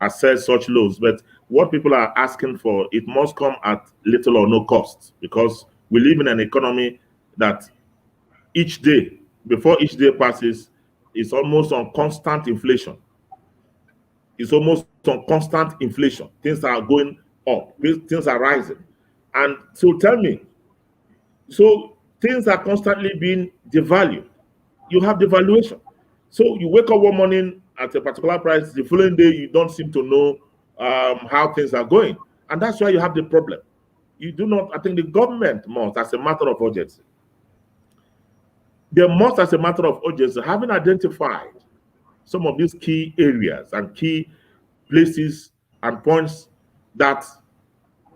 [SPEAKER 2] access such loans. But what people are asking for, it must come at little or no cost, because we live in an economy that each day, before each day passes, is almost on constant inflation. It's almost on constant inflation. Things are going up, things are rising. And so tell me, so things are constantly being devalued. You have devaluation. So you wake up one morning at a particular price, the following day you don't seem to know how things are going. And that's why you have the problem. You do not, I think the government must, as a matter of urgency, they must, as a matter of urgency, having identified some of these key areas and key places and points that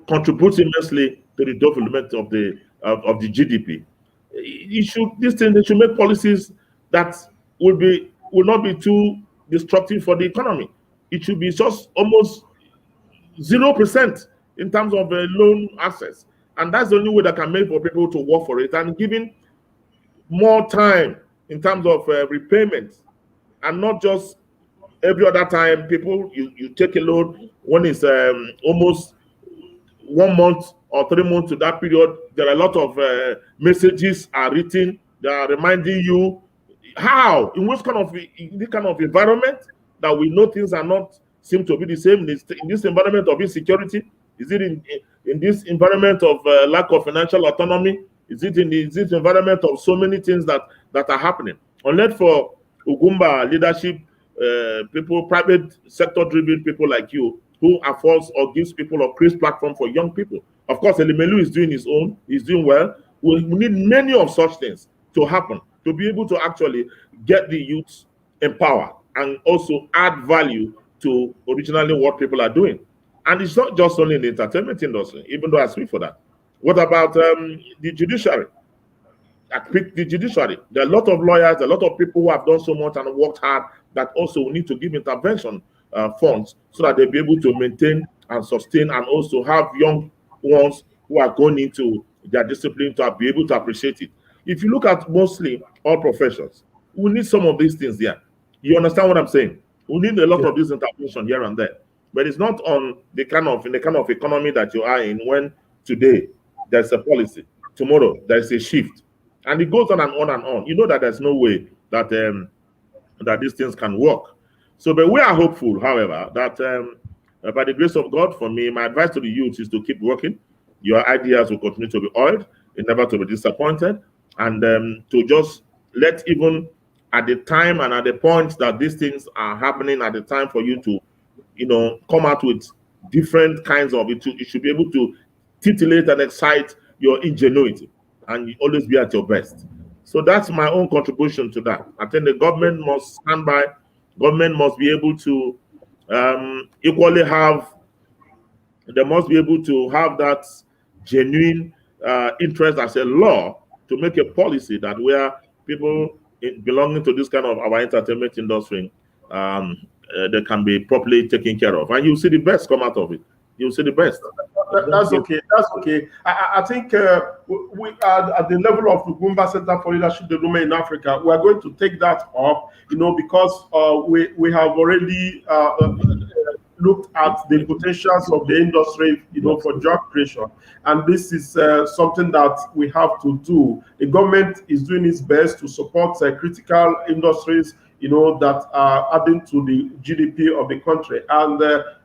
[SPEAKER 2] contribute immensely to the development of the GDP. They should make policies that will not be too destructive for the economy. It should be just almost 0% in terms of loan access, and that's the only way that can make for people to work for it, and giving more time in terms of repayment, and not just every other time people you take a loan when it's almost 1 month or 3 months to that period, there are a lot of messages are written. They are reminding you how, in which kind of in this kind of environment that we know things are not seem to be the same in this environment of insecurity. Is it in this environment of lack of financial autonomy? Is it in this environment of so many things that are happening? Unless for Ugwumba leadership people, private sector driven people like you, who affords or gives people a creates platform for young people. Of course, Elimelu is doing his own, he's doing well. We need many of such things to happen, to be able to actually get the youth empowered and also add value to originally what people are doing. And it's not just only in the entertainment industry, even though I speak for that. What about the judiciary? I pick the judiciary. There are a lot of lawyers, a lot of people who have done so much and worked hard that also need to give intervention funds so that they'll be able to maintain and sustain and also have young ones who are going into their discipline to be able to appreciate it. If you look at mostly all professions, we need some of these things there. You understand what I'm saying? We need a lot of this intervention here and there. But it's not on the kind of economy that you are in, when today there's a policy, tomorrow there's a shift, and it goes on and on and on. You know that there's no way that that these things can work. So, but we are hopeful, however, that by the grace of God, for me, my advice to the youth is to keep working. Your ideas will continue to be oiled, and never to be disappointed, and to just let, even at the time and at the point that these things are happening, at the time for you to, come out with different kinds of it. You should be able to titillate and excite your ingenuity, and you always be at your best. So that's my own contribution to that. I think the government must stand by. Government must be able to equally have. They must be able to have that genuine interest as a law to make a policy that where people belonging to this kind of our entertainment industry, they can be properly taken care of, and you see the best come out of it. You'll see the best.
[SPEAKER 1] That's okay. That's okay. I think we are at the level of the Ugwumba Center for Leadership Development in Africa. We are going to take that up, because we have already looked at the potentials of the industry, for job creation, and this is something that we have to do. The government is doing its best to support critical industries, that are adding to the GDP of the country, and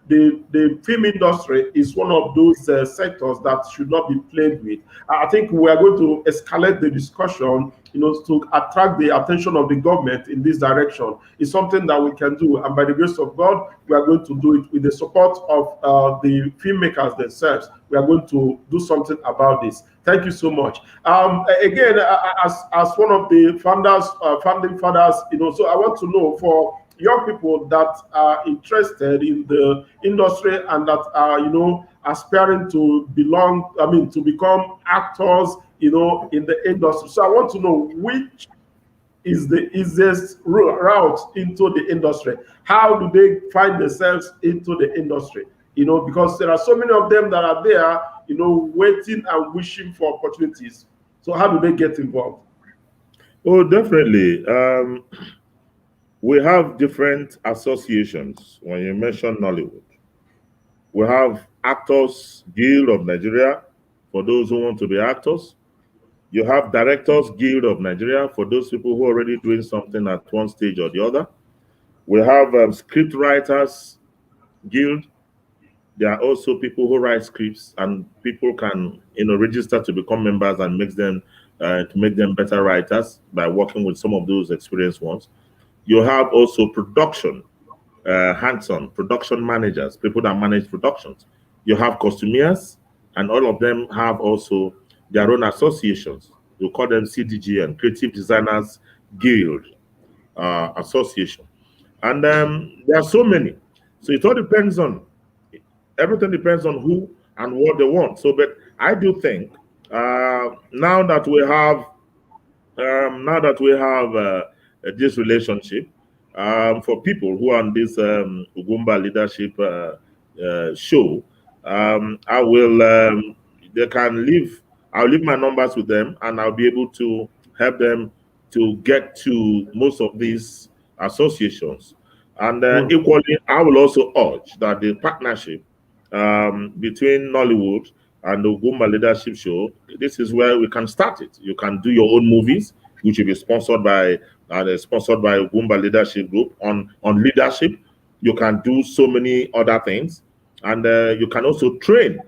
[SPEAKER 1] the film industry is one of those sectors that should not be played with. I think we are going to escalate the discussion, to attract the attention of the government in this direction. It's something that we can do, and by the grace of God, we are going to do it with the support of the filmmakers themselves. We are going to do something about this. Thank you so much. Again, as one of the founding fathers, so I want to know, for young people that are interested in the industry and that are, aspiring to to become actors, in the industry. So I want to know, which is the easiest route into the industry? How do they find themselves into the industry? Because there are so many of them that are there, waiting and wishing for opportunities. So how do they get involved?
[SPEAKER 2] Oh, definitely. We have different associations. When you mention Nollywood, we have Actors Guild of Nigeria for those who want to be actors. You have Directors Guild of Nigeria for those people who are already doing something at one stage or the other. We have Script Writers Guild. There are also people who write scripts, and people can, register to become members and make them better writers by working with some of those experienced ones. You have also production, hands-on production managers, people that manage productions. You have costumiers, and all of them have also their own associations. We call them CDG, and Creative Designers Guild Association. And there are so many. So it all depends on, everything depends on who and what they want. So, but I do think now that we have this relationship, for people who are on this Ugwumba leadership show, I will they can leave. I'll leave my numbers with them, and I'll be able to help them to get to most of these associations. And equally, I will also urge that the partnership between Nollywood and the Ugwumba Leadership Show, this is where we can start it. You can do your own movies, which will be sponsored by Ugwumba Leadership Group on leadership. You can do so many other things, and you can also train.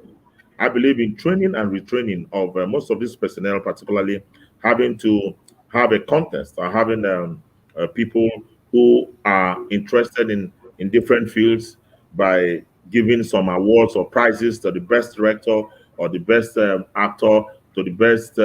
[SPEAKER 2] I believe in training and retraining of most of this personnel, particularly having to have a contest or having people who are interested in different fields by giving some awards or prizes to the best director or the best actor, to the best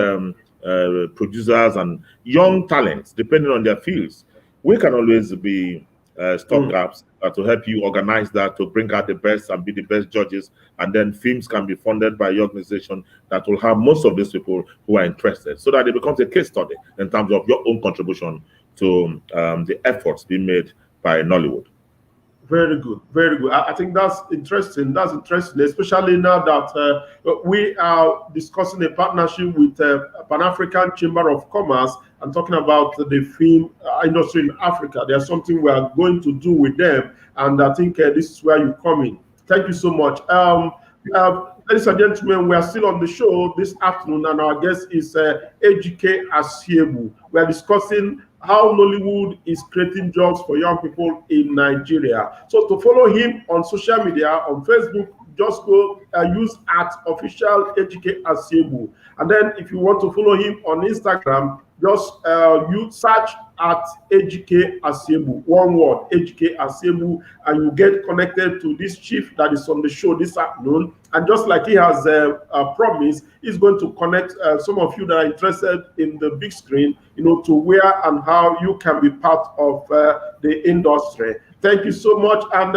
[SPEAKER 2] producers and young talents, depending on their fields. We can always be stopgaps to help you organize that, to bring out the best and be the best judges. And then films can be funded by your organization that will have most of these people who are interested, so that it becomes a case study in terms of your own contribution to the efforts being made by Nollywood.
[SPEAKER 1] Very good, very good. I think that's interesting. That's interesting, especially now that we are discussing a partnership with Pan-African Chamber of Commerce and talking about the film industry in Africa. There's something we are going to do with them, and I think this is where you come in. Thank you so much. Ladies and gentlemen, we are still on the show this afternoon, and our guest is Ejike Asiegbu. We are discussing how Nollywood is creating jobs for young people in Nigeria. So to follow him on social media, on Facebook, just go use @official Ejike Asiegbu. And then if you want to follow him on Instagram, just you search @Ejike Asiegbu, one word, Ejike Asiegbu, and you get connected to this chief that is on the show this afternoon. And just like he has promised, he's going to connect some of you that are interested in the big screen, to where and how you can be part of the industry. Thank you so much. And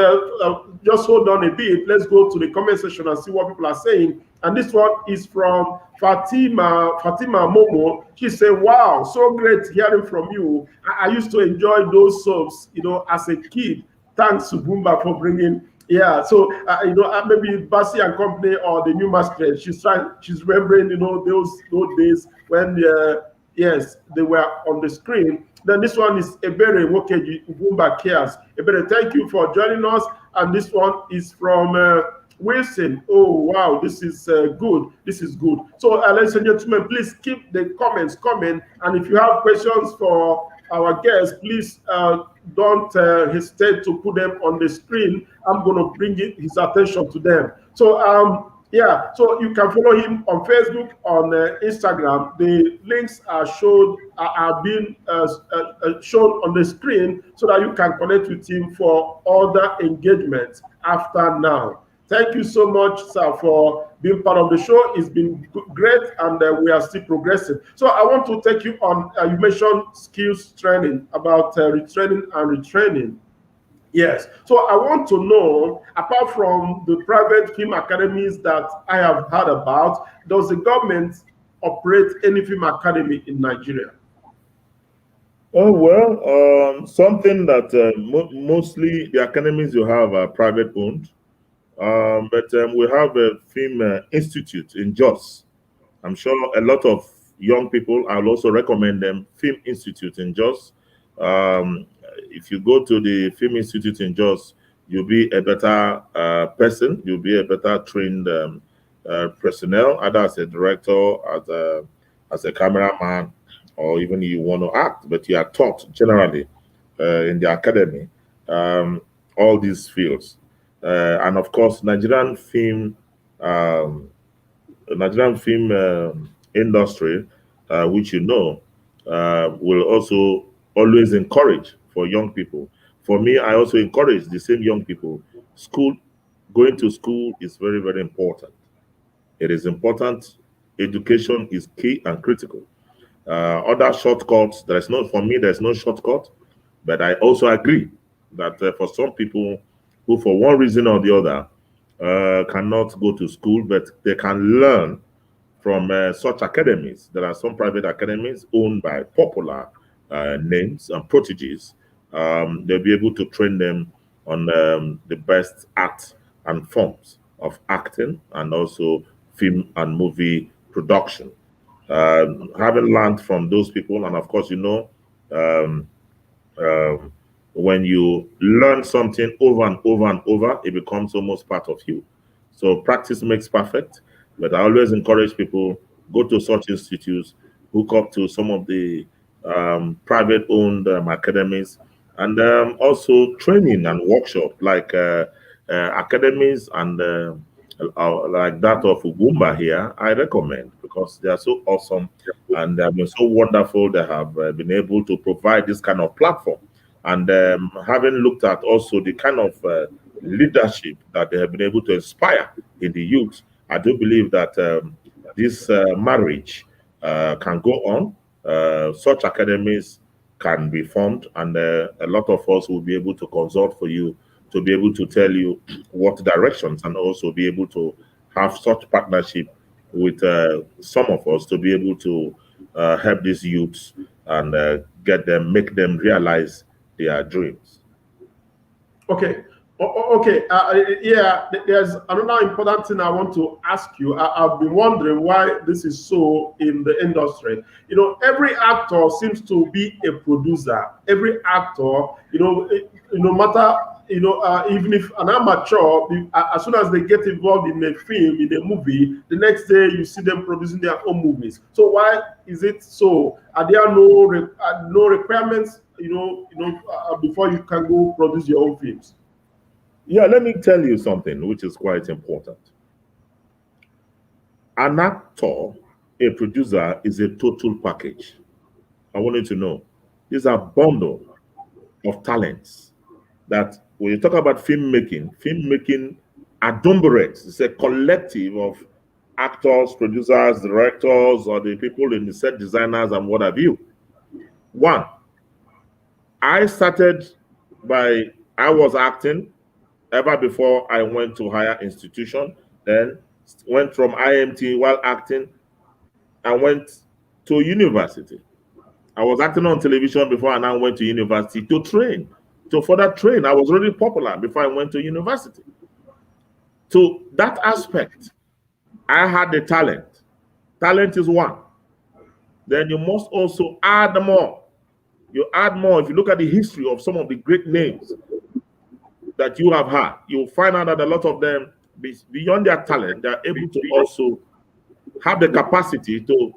[SPEAKER 1] just hold on a bit. Let's go to the comment section and see what people are saying. And this one is from Fatima Momo. She said, "Wow, so great hearing from you. I used to enjoy those soaps, as a kid. Thanks, Ugwumba, for bringing." Yeah, so maybe Bassi and Company or the New Masquerade. She's remembering, those days when yes, they were on the screen. Then this one is Ebere Wokeji Ugwumba Cares. Ebere, thank you for joining us. And this one is from Wilson. Oh, wow, this is good. This is good. So, ladies and gentlemen, please keep the comments coming. And if you have questions for our guests, please don't hesitate to put them on the screen. I'm going to bring his attention to them. So, yeah, so you can follow him on Facebook, on Instagram. The links are being shown on the screen so that you can connect with him for other engagements after now. Thank you so much, sir, for being part of the show. It's been great, and we are still progressing. So I want to take you on, you mentioned skills training, about retraining and retraining. Yes. So I want to know, apart from the private film academies that I have heard about, does the government operate any film academy in Nigeria?
[SPEAKER 2] Oh, well, something that mostly the academies you have are private owned. But we have a film institute in Jos. I'm sure a lot of young people, I'll also recommend them, Film Institute in Jos. If you go to the Film Institute in Jos, you'll be a better person, you'll be a better trained personnel, either as a director, as a cameraman, or even you want to act, but you are taught generally in the academy all these fields. And of course, Nigerian film industry, which will also always encourage for young people. For me, I also encourage the same young people. Going to school is very, very important. It is important. Education is key and critical. Other shortcuts, there's no shortcut, but I also agree that for some people who, for one reason or the other, cannot go to school, but they can learn from such academies. There are some private academies owned by popular names and proteges. They'll be able to train them on the best art and forms of acting and also film and movie production. Having learned from those people, and of course, when you learn something over and over and over, it becomes almost part of you. So practice makes perfect. But I always encourage people, go to such institutes, hook up to some of the private-owned academies, and also training and workshop like academies and like that of Ugwumba here. I recommend because they are so awesome and they have been so wonderful. They have been able to provide this kind of platform. And having looked at also the kind of leadership that they have been able to inspire in the youth, I do believe that this marriage can go on. Such academies can be formed, and a lot of us will be able to consult for you to be able to tell you what directions, and also be able to have such partnership with some of us to be able to help these youths and make them realize their dreams.
[SPEAKER 1] Okay. Okay. Yeah, there's another important thing I want to ask you. I've been wondering why this is so in the industry. Every actor seems to be a producer. Every actor, no matter, even if an amateur, as soon as they get involved in a film, in a movie, the next day you see them producing their own movies. So why is it so? Are there no requirements, before you can go produce your own films?
[SPEAKER 2] Yeah, let me tell you something which is quite important. An actor, a producer, is a total package. I want you to know. These are bundle of talents that when you talk about filmmaking adumbrates. It's a collective of actors, producers, directors, or the people in the set, designers, and what have you. One, I was acting ever before I went to higher institution, then went from IMT while acting, I went to university. I was acting on television before I now went to university to further train. I was already popular before I went to university. So that aspect, I had the talent. Talent is one. Then you must also add more. You add more. If you look at the history of some of the great names that you have had, you'll find out that a lot of them, beyond their talent, they're able to also have the capacity to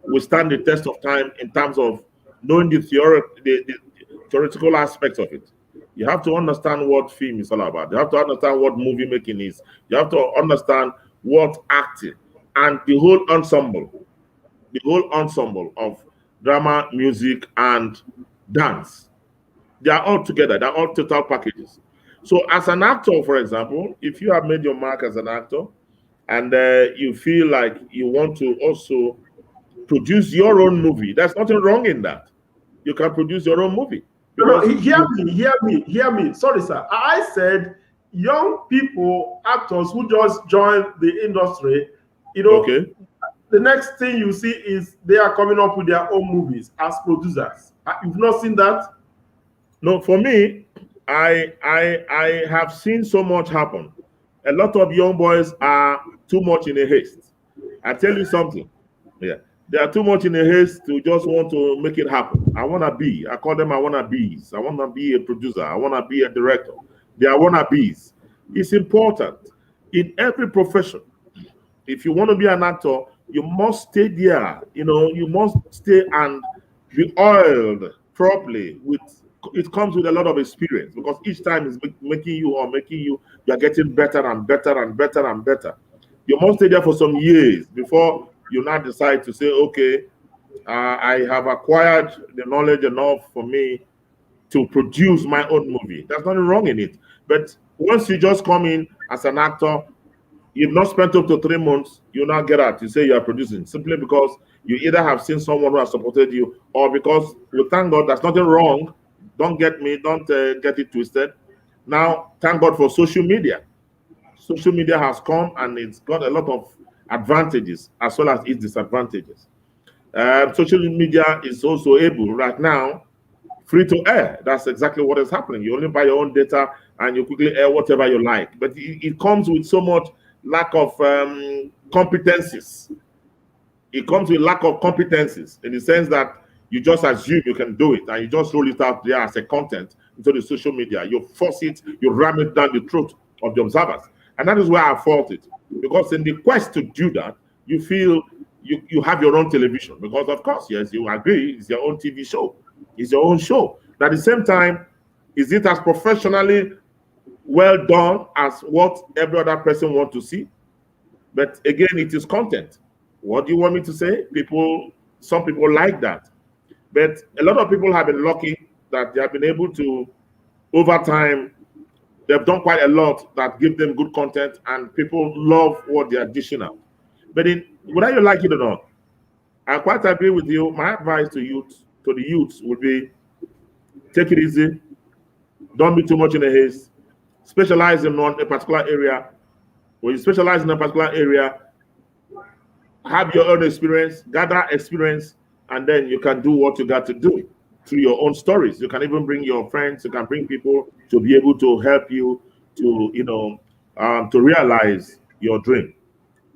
[SPEAKER 2] withstand the test of time in terms of knowing the theoretical aspects of it. You have to understand what film is all about. You have to understand what movie making is. You have to understand what acting and the whole ensemble of drama, music, and dance. They are all together. They're all total packages. So as an actor, for example, if you have made your mark as an actor and you feel like you want to also produce your own movie, there's nothing wrong in that. You can produce your own movie.
[SPEAKER 1] No, hear me. Sorry, sir. I said young people, actors who just joined the industry,
[SPEAKER 2] Okay.
[SPEAKER 1] The next thing you see is they are coming up with their own movies as producers. You've not seen that?
[SPEAKER 2] No, for me, I have seen so much happen. A lot of young boys are too much in a haste. I tell you something. Yeah. They are too much in a haste to just want to make it happen. I call them I wanna bees. I wanna be a producer. I wanna be a director. They are wanna bees. It's important in every profession. If you want to be an actor, you must stay there. You must stay and be oiled properly. It comes with a lot of experience because each time is making you are getting better and better and better and better. You must stay there for some years before you now decide to say, okay, I have acquired the knowledge enough for me to produce my own movie. There's nothing wrong in it. But once you just come in as an actor, you've not spent up to 3 months, you now get out, you say you are producing, simply because you either have seen someone who has supported you, or because, we thank God, there's nothing wrong. Don't get it twisted. Now, thank God for social media. Social media has come and it's got a lot of advantages as well as its disadvantages. Social media is also able right now free to air. That's exactly what is happening. You only buy your own data and you quickly air whatever you like. But it comes with so much lack of competencies. It comes with lack of competencies in the sense that you just assume you can do it and you just roll it out there as a content into the social media. You force it, you ram it down the throat of the observers. And that is where I fault it. Because in the quest to do that, you feel you have your own television. Because of course, yes, you agree, it's your own TV show. It's your own show. But at the same time, is it as professionally well done as what every other person wants to see? But again, it is content. What do you want me to say? Some people like that. But a lot of people have been lucky that they have been able to, over time, they've done quite a lot that give them good content, and people love what they are dishing out. But whether you like it or not, I quite agree with you. My advice to the youths would be, take it easy. Don't be too much in a haste. Specialize in a particular area. When you specialize in a particular area, have your own experience, gather experience, and then you can do what you got to do through your own stories. You can even bring your friends, you can bring people to be able to help you to, to realize your dream.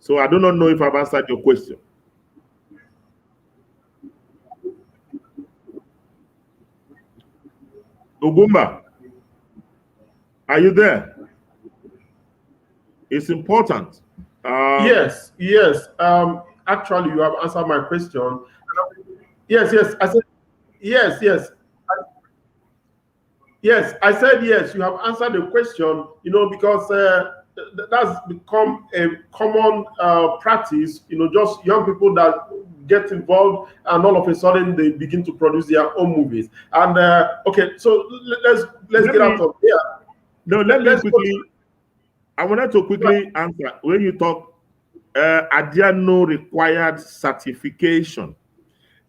[SPEAKER 2] So I do not know if I've answered your question. Ugwumba, are you there? It's important.
[SPEAKER 1] Yes. Actually, you have answered my question. Yes. I said yes. Yes, I said yes. You have answered the question. Because that's become a common practice. Just young people that get involved, and all of a sudden they begin to produce their own movies. And okay, so let's get out of here.
[SPEAKER 2] No, let's quickly. I wanted to quickly answer when you talk. Are there no required certification?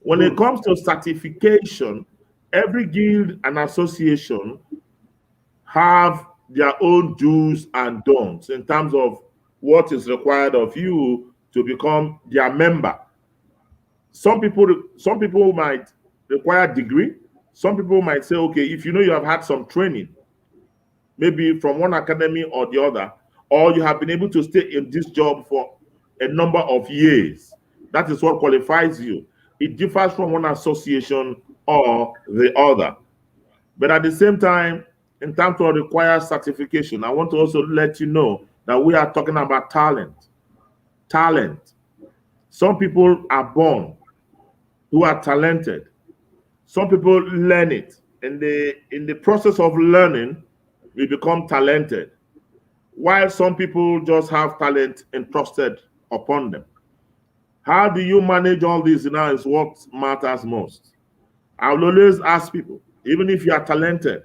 [SPEAKER 2] When it comes to certification, every guild and association have their own do's and don'ts in terms of what is required of you to become their member. Some people might require a degree. Some people might say, okay, if you have had some training, maybe from one academy or the other, or you have been able to stay in this job for a number of years, that is what qualifies you. It differs from one association or the other. But at the same time, in terms of required certification, I want to also let you know that we are talking about talent. Talent. Some people are born who are talented. Some people learn it. In the process of learning, we become talented. While some people just have talent entrusted upon them. How do you manage all this now is what matters most. I will always ask people, even if you are talented,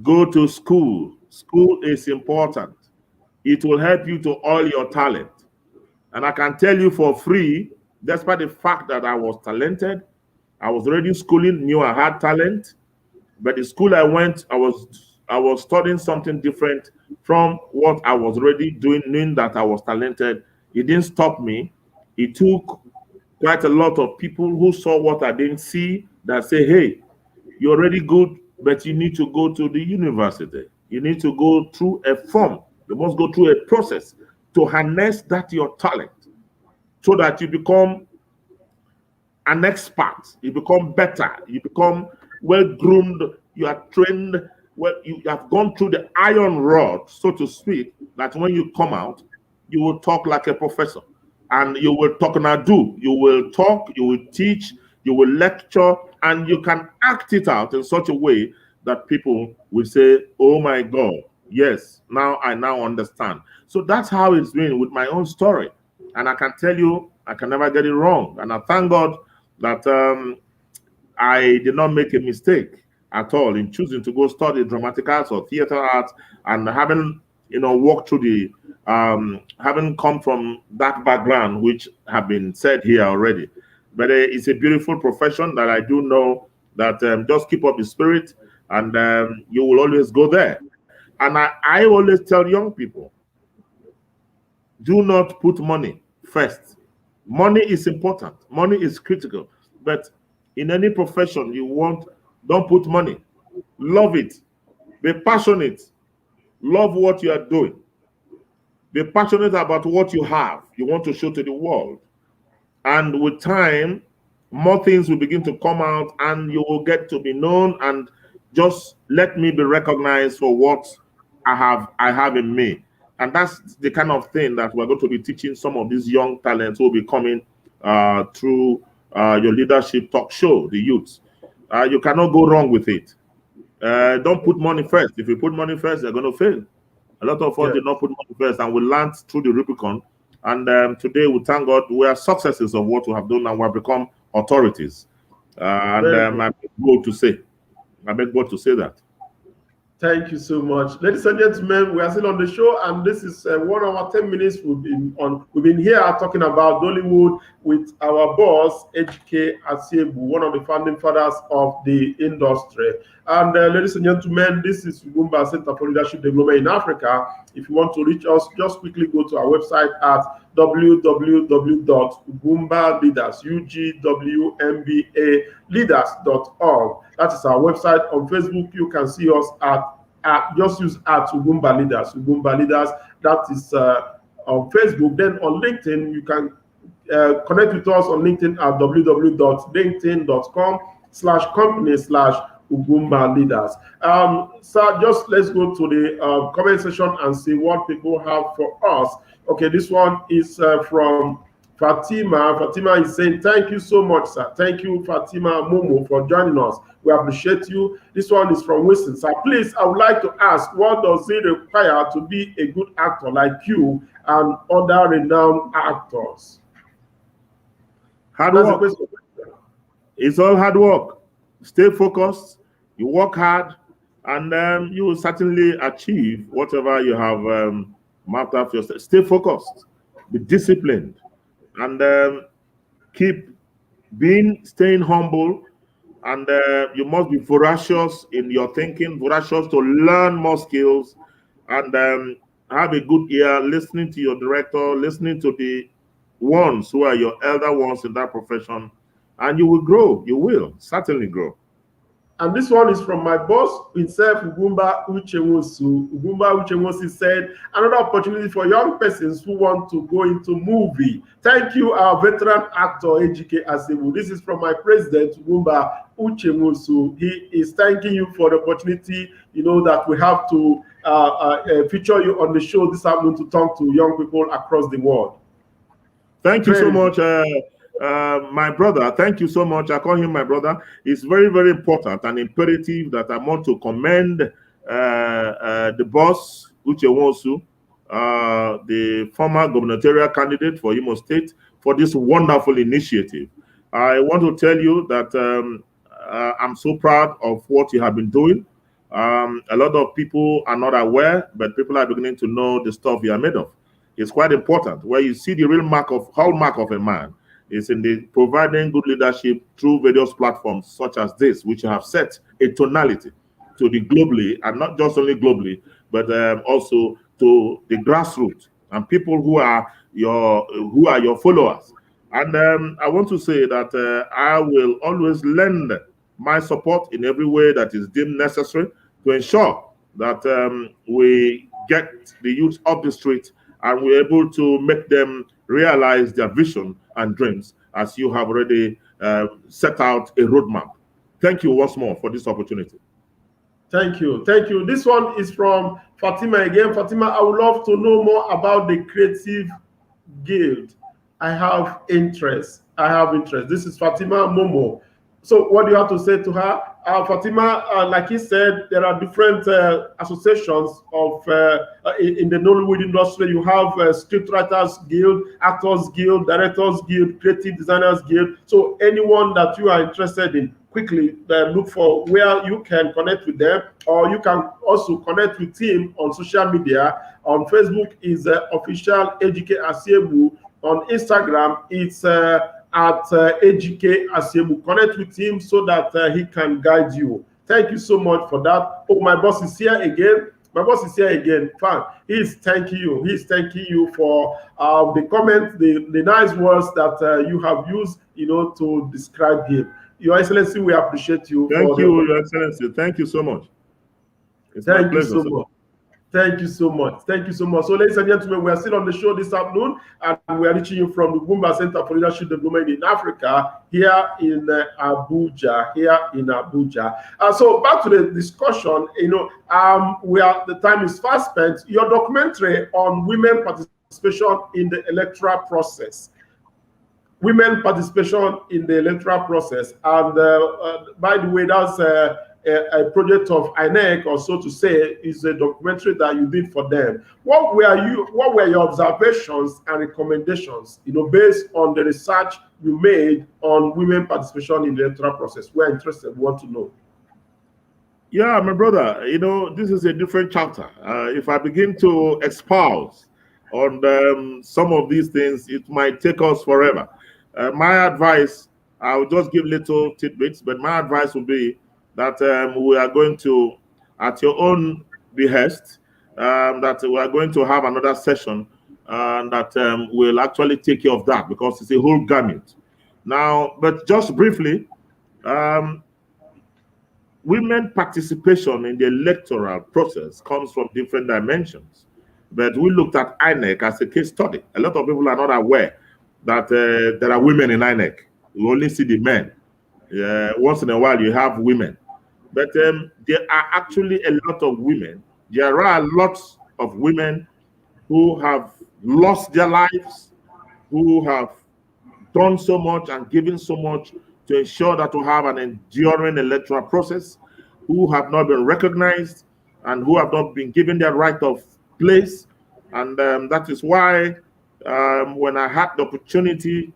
[SPEAKER 2] go to school. School is important. It will help you to oil your talent. And I can tell you for free, despite the fact that I was talented, I was already schooling, knew I had talent, but the school I went, I was studying something different from what I was already doing, knowing that I was talented. It didn't stop me. It took quite a lot of people who saw what I didn't see that say, hey, you're already good, but you need to go to the university. You need to go through a form. You must go through a process to harness that your talent so that you become an expert. You become better. You become well-groomed. You are trained. Well, you have gone through the iron rod, so to speak, that when you come out, you will talk like a professor. And you will talk and do. You will talk, you will teach, you will lecture, and you can act it out in such a way that people will say, oh my God, yes, I now understand. So that's how it's been with my own story. And I can tell you, I can never get it wrong. And I thank God that I did not make a mistake at all in choosing to go study dramatic arts or theater arts, and having walked through the having come from that background, which have been said here already. But it's a beautiful profession that I do know that just keep up the spirit, and you will always go there. And I always tell young people, do not put money first. Money is important. Money is critical. But in any profession you want, don't put money. Love it. Be passionate. Love what you are doing. Be passionate about what you have. You want to show to the world. And with time, more things will begin to come out, and you will get to be known, and just let me be recognized for what I have in me. And that's the kind of thing that we're going to be teaching some of these young talents who will be coming through your leadership talk show, the youths. You cannot go wrong with it. Don't put money first. If you put money first, you're going to fail. A lot of us did not put money first, and we learned through the Rubicon. And today, we thank God, we are successes of what we have done, and we have become authorities. I beg God to say that.
[SPEAKER 1] Thank you so much, ladies and gentlemen. We are still on the show, and this is 1 hour 10 minutes. We've been here talking about Nollywood with our boss Ejike Asiegbu, one of the founding fathers of the industry. And ladies and gentlemen, this is Ugwumba Center for Leadership Development in Africa. If you want to reach us, just quickly go to our website at www.ugwumba That is our website. On Facebook, you can see us at just use at Ugwumba Leaders. Ugwumba Leaders. That is on Facebook. Then on LinkedIn, you can connect with us on LinkedIn at www.linkedin.com/company/Ugwumba Leaders. So just let's go to the comment section and see what people have for us. Okay, this one is from Fatima. Fatima is saying, thank you so much, sir. Thank you, Fatima Momo, for joining us. We appreciate you. This one is from Winston. Sir, please, I would like to ask, what does it require to be a good actor like you and other renowned actors?
[SPEAKER 2] Hard work. It's all hard work. Stay focused. You work hard, and you will certainly achieve whatever you have mapped out for yourself. Stay focused. Be disciplined. And keep staying humble, and you must be voracious in your thinking, voracious to learn more skills, and have a good ear, listening to your director, listening to the ones who are your elder ones in that profession, and you will grow. You will certainly grow.
[SPEAKER 1] And this one is from my boss himself, Ugwumba Uchenwosu. Ugwumba Uchenwosu said, another opportunity for young persons who want to go into movie. Thank you, our veteran actor, Ejike Asiegbu. This is from my president, Ugwumba Uchenwosu. He is thanking you for the opportunity, that we have to feature you on the show this afternoon to talk to young people across the world.
[SPEAKER 2] Thank you so much. My brother, thank you so much. I call him my brother. It's very, very important and imperative that I want to commend the boss, Uchenwosu, the former gubernatorial candidate for Imo State, for this wonderful initiative. I want to tell you that I'm so proud of what you have been doing. A lot of people are not aware, but people are beginning to know the stuff you are made of. It's quite important. Where you see the real hallmark of a man is in the providing good leadership through various platforms such as this, which have set a tonality to the globally, and not just only globally, but also to the grassroots and people who are your followers. And I want to say that I will always lend my support in every way that is deemed necessary to ensure that we get the youth off the street and we're able to make them realize their vision and dreams, as you have already set out a roadmap. Thank you once more for this opportunity.
[SPEAKER 1] Thank you. Thank you. This one is from Fatima again. Fatima, I would love to know more about the Creative Guild. I have interest. This is Fatima Momo. So what do you have to say to her? Fatima, like he said, there are different associations of in the Nollywood industry. You have Scriptwriters Guild, Actors Guild, Directors Guild, Creative Designers Guild. So anyone that you are interested in, quickly look for where you can connect with them, or you can also connect with him on social media. On Facebook is official Ejike Asiegbu. On Instagram, it's at Ejike Asiegbu. Connect with him so that he can guide you. Thank you so much for that. Oh, my boss is here again. Fine. He's thanking you. He's thanking you for the comments, the nice words that you have used, to describe him. Your Excellency, we appreciate you.
[SPEAKER 2] Thank you, Your Excellency. Thank you so much. It's my pleasure.
[SPEAKER 1] Thank you so much. Thank you so much. Thank you so much. So, ladies and gentlemen, we are still on the show this afternoon, and we are reaching you from the Ugwumba Center for Leadership Development in Africa, here in Abuja. So, back to the discussion. The time is fast spent. Your documentary on women participation in the electoral process. Women participation in the electoral process, and by the way, that's a project of INEC, or so to say, is a documentary that you did for them. What were your observations and recommendations, based on the research you made on women participation in the electoral process? We're interested, we want to know.
[SPEAKER 2] Yeah, my brother, this is a different chapter. If I begin to espouse on some of these things, it might take us forever. My advice, I'll just give little tidbits, but my advice would be that we are going to, at your own behest, that we are going to have another session that will actually take care of that, because it's a whole gamut. Now, but just briefly, women participation in the electoral process comes from different dimensions. But we looked at INEC as a case study. A lot of people are not aware that there are women in INEC. We only see the men. Once in a while, you have women. But there are actually a lot of women. There are lots of women who have lost their lives, who have done so much and given so much to ensure that we have an enduring electoral process, who have not been recognized and who have not been given their right of place. And that is why when I had the opportunity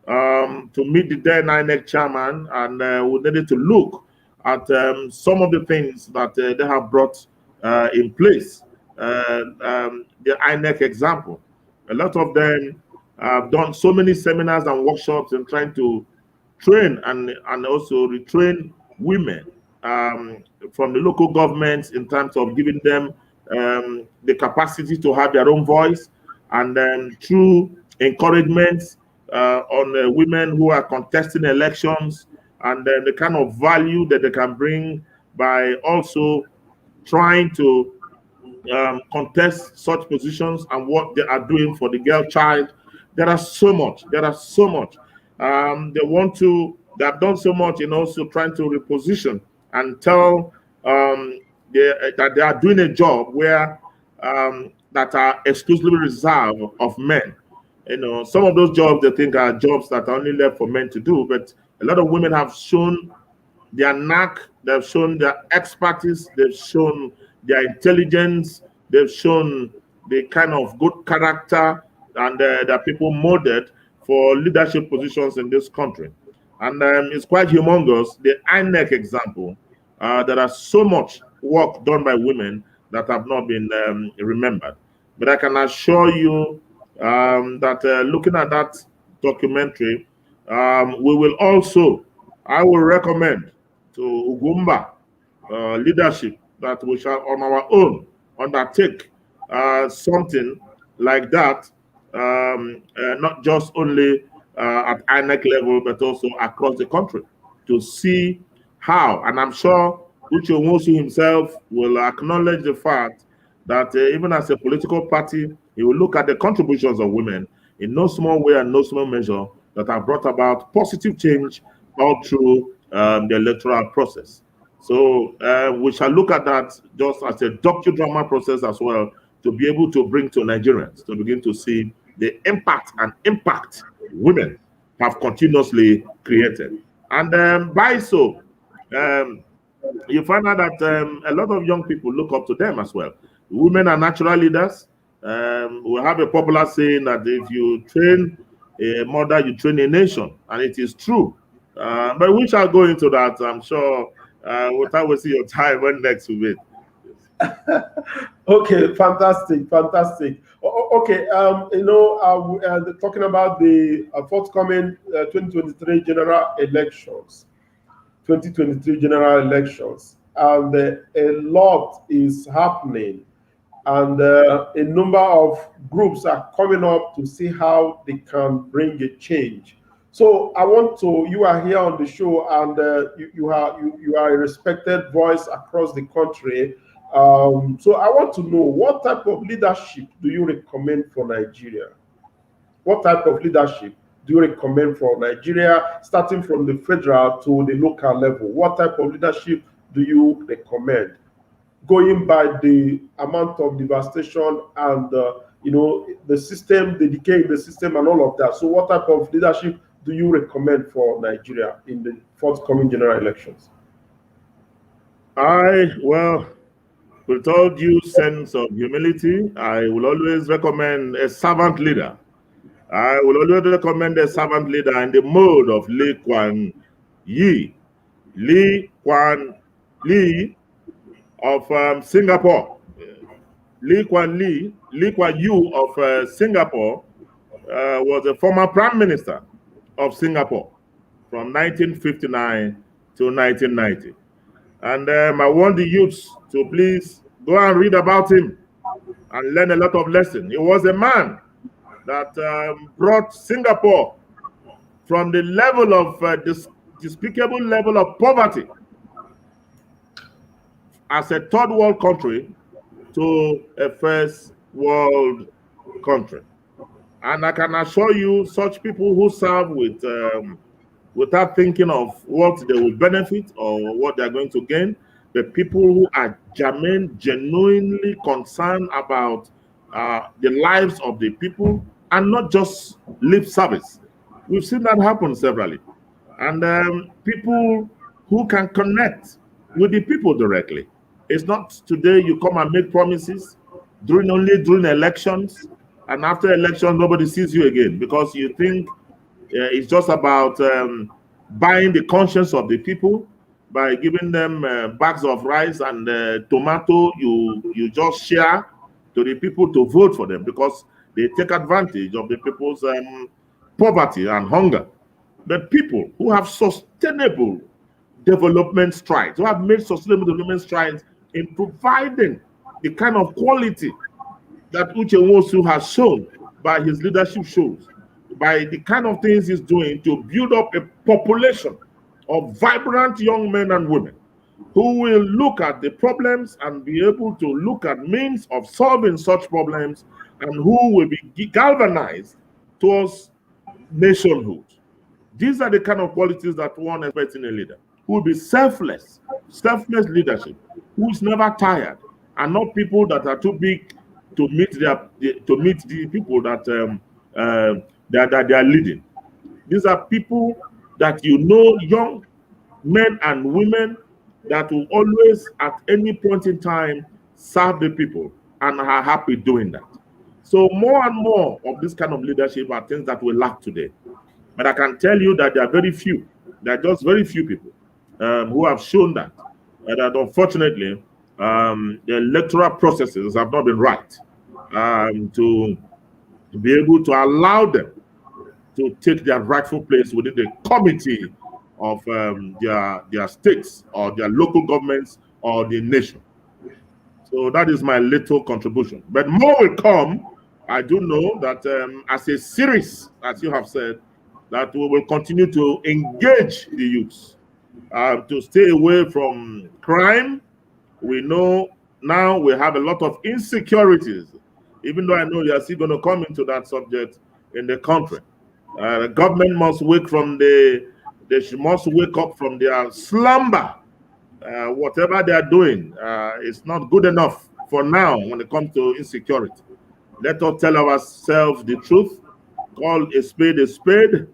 [SPEAKER 2] to meet the then INEC chairman, and we needed to look at some of the things that they have brought in place. The INEC example, a lot of them have done so many seminars and workshops in trying to train and also retrain women from the local governments in terms of giving them the capacity to have their own voice, and then through encouragement on women who are contesting elections, and then the kind of value that they can bring by also trying to contest such positions and what they are doing for the girl child. There are so much. They have done so much in also trying to reposition and tell that they are doing a job where that are exclusively reserved of men. Some of those jobs they think are jobs that are only left for men to do, but a lot of women have shown their knack, they've shown their expertise, they've shown their intelligence, they've shown the kind of good character and that people molded for leadership positions in this country. And it's quite humongous, the INEC example. There are so much work done by women that have not been remembered. But I can assure you that looking at that documentary, we will also, I will recommend to Ugwumba leadership that we shall on our own undertake something like that, not just only at INEC level, but also across the country, to see how, and I'm sure Uche Nwosu himself will acknowledge the fact that even as a political party, he will look at the contributions of women in no small way and no small measure that have brought about positive change all through the electoral process. So we shall look at that just as a docudrama process as well, to be able to bring to Nigerians to begin to see the impact women have continuously created. And by so, you find out that a lot of young people look up to them as well. Women are natural leaders. We have a popular saying that if you train a mother, you train a nation, and it is true. But we shall go into that, I'm sure, without wasting your time when next we meet.
[SPEAKER 1] Okay, fantastic. Okay, talking about the forthcoming 2023 general elections. And a lot is happening, and a number of groups are coming up to see how they can bring a change. So you are here on the show, and you are a respected voice across the country. So I want to know, what type of leadership do you recommend for Nigeria? What type of leadership do you recommend for Nigeria, starting from the federal to the local level? What type of leadership do you recommend? Going by the amount of devastation and the system, the decay in the system, and all of that. So, what type of leadership do you recommend for Nigeria in the forthcoming general elections?
[SPEAKER 2] Well, with all due sense of humility, I will always recommend a servant leader. I will always recommend a servant leader in the mode of Lee Kuan Yew. Lee Kuan Yew of Singapore. Lee Kuan Yew of Singapore was a former prime minister of Singapore from 1959 to 1990. And I want the youths to please go and read about him and learn a lot of lessons. He was a man that brought Singapore from the level of despicable level of poverty as a third world country to a first world country. And I can assure you, such people who serve without thinking of what they will benefit or what they're going to gain, the people who are genuinely concerned about the lives of the people and not just lip service. We've seen that happen severally. And people who can connect with the people directly. It's not today you come and make promises during elections, and after elections nobody sees you again because you think it's just about buying the conscience of the people by giving them bags of rice and tomato. You just share to the people to vote for them because they take advantage of the people's poverty and hunger. But people who have sustainable development strides, who have made sustainable development strides in providing the kind of quality that Uche Nwosu has shown by his leadership shows, by the kind of things he's doing to build up a population of vibrant young men and women who will look at the problems and be able to look at means of solving such problems and who will be galvanized towards nationhood. These are the kind of qualities that one expects in a leader who will be selfless leadership, who is never tired, and not people that are too big to meet the people that they are leading. These are people that young men and women that will always, at any point in time, serve the people and are happy doing that. So more and more of this kind of leadership are things that we lack today. But I can tell you that there are very few. There are just very few people who have shown that. And that unfortunately, the electoral processes have not been right to be able to allow them to take their rightful place within the committee of their states or their local governments or the nation. So that is my little contribution. But more will come. I do know that as a series, as you have said, that we will continue to engage the youths to stay away from crime. We know now we have a lot of insecurities, even though I know you are still going to come into that subject in the country. The government must wake must wake up from their slumber. Whatever they are doing is not good enough for now when it comes to insecurity. Let us tell ourselves the truth, call a spade a spade.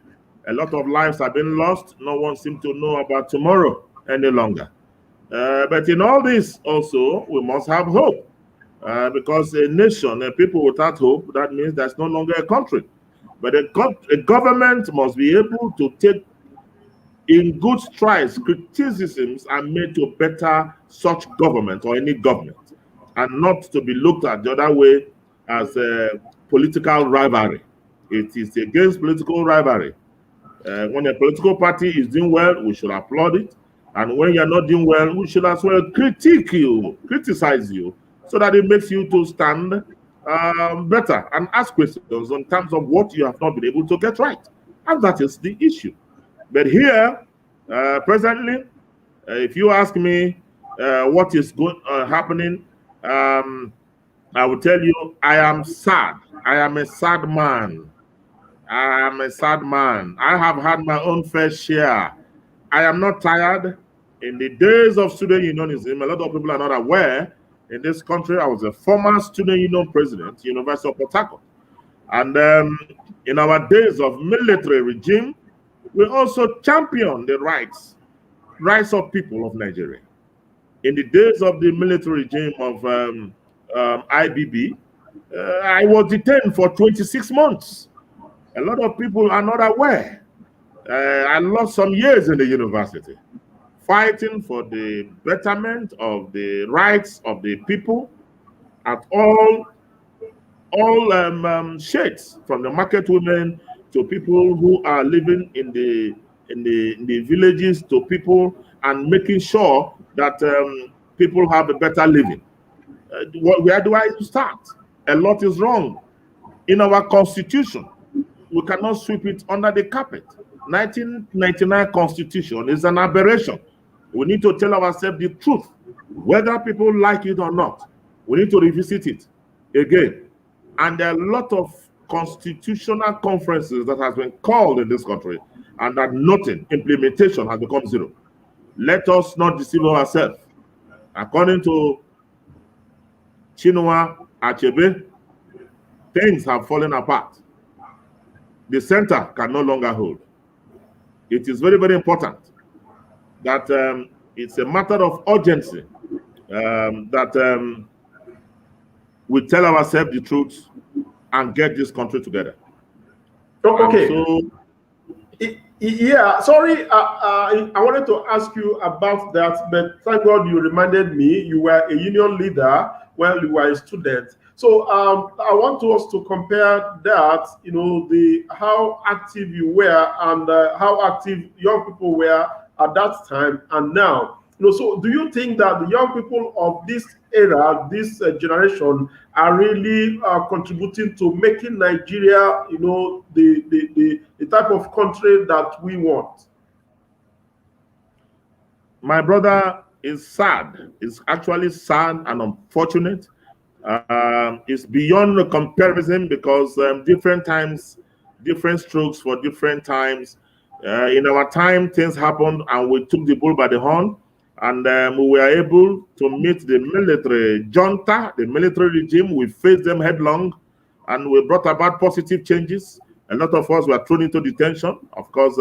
[SPEAKER 2] A lot of lives have been lost. No one seems to know about tomorrow any longer. But in all this also, we must have hope. Because a nation, a people without hope, that means there's no longer a country. But a government must be able to take in good strides criticisms and made to better such government or any government, and not to be looked at the other way as a political rivalry. It is against political rivalry. When a political party is doing well, we should applaud it. And when you're not doing well, we should as well criticize you, so that it makes you to stand better and ask questions in terms of what you have not been able to get right. And that is the issue. But here, presently, if you ask me, what is happening, I will tell you, I am sad. I am a sad man. I am a sad man. I have had my own fair share. I am not tired. In the days of student unionism, a lot of people are not aware. In this country, I was a former student union president, University of Port Harcourt. And in our days of military regime, we also championed the rights of people of Nigeria. In the days of the military regime of IBB, I was detained for 26 months. A lot of people are not aware. I lost some years in the university fighting for the betterment of the rights of the people at all shades, from the market women to people who are living in the villages, to people, and making sure that people have a better living. Where do I start? A lot is wrong in our constitution. We cannot sweep it under the carpet. 1999 constitution is an aberration. We need to tell ourselves the truth, whether people like it or not. We need to revisit it again. And there are a lot of constitutional conferences that has been called in this country, and that nothing, implementation has become zero. Let us not deceive ourselves. According to Chinua Achebe, things have fallen apart. The center can no longer hold. It is very, very important that it's a matter of urgency that we tell ourselves the truth and get this country together.
[SPEAKER 1] Okay. Yeah, sorry, I wanted to ask you about that, but thank God you reminded me. You were a union leader while you were a student. So I want us to compare that, how active you were and how active young people were at that time and now. So do you think that the young people of this era, this generation, are really contributing to making Nigeria, the type of country that we want?
[SPEAKER 2] My brother, is sad. It's actually sad and unfortunate. It's beyond the comparison, because different times, different strokes for different times. In our time, things happened and we took the bull by the horn, and we were able to meet the military junta, the military regime. We faced them headlong, and we brought about positive changes. A lot of us were thrown into detention, of course,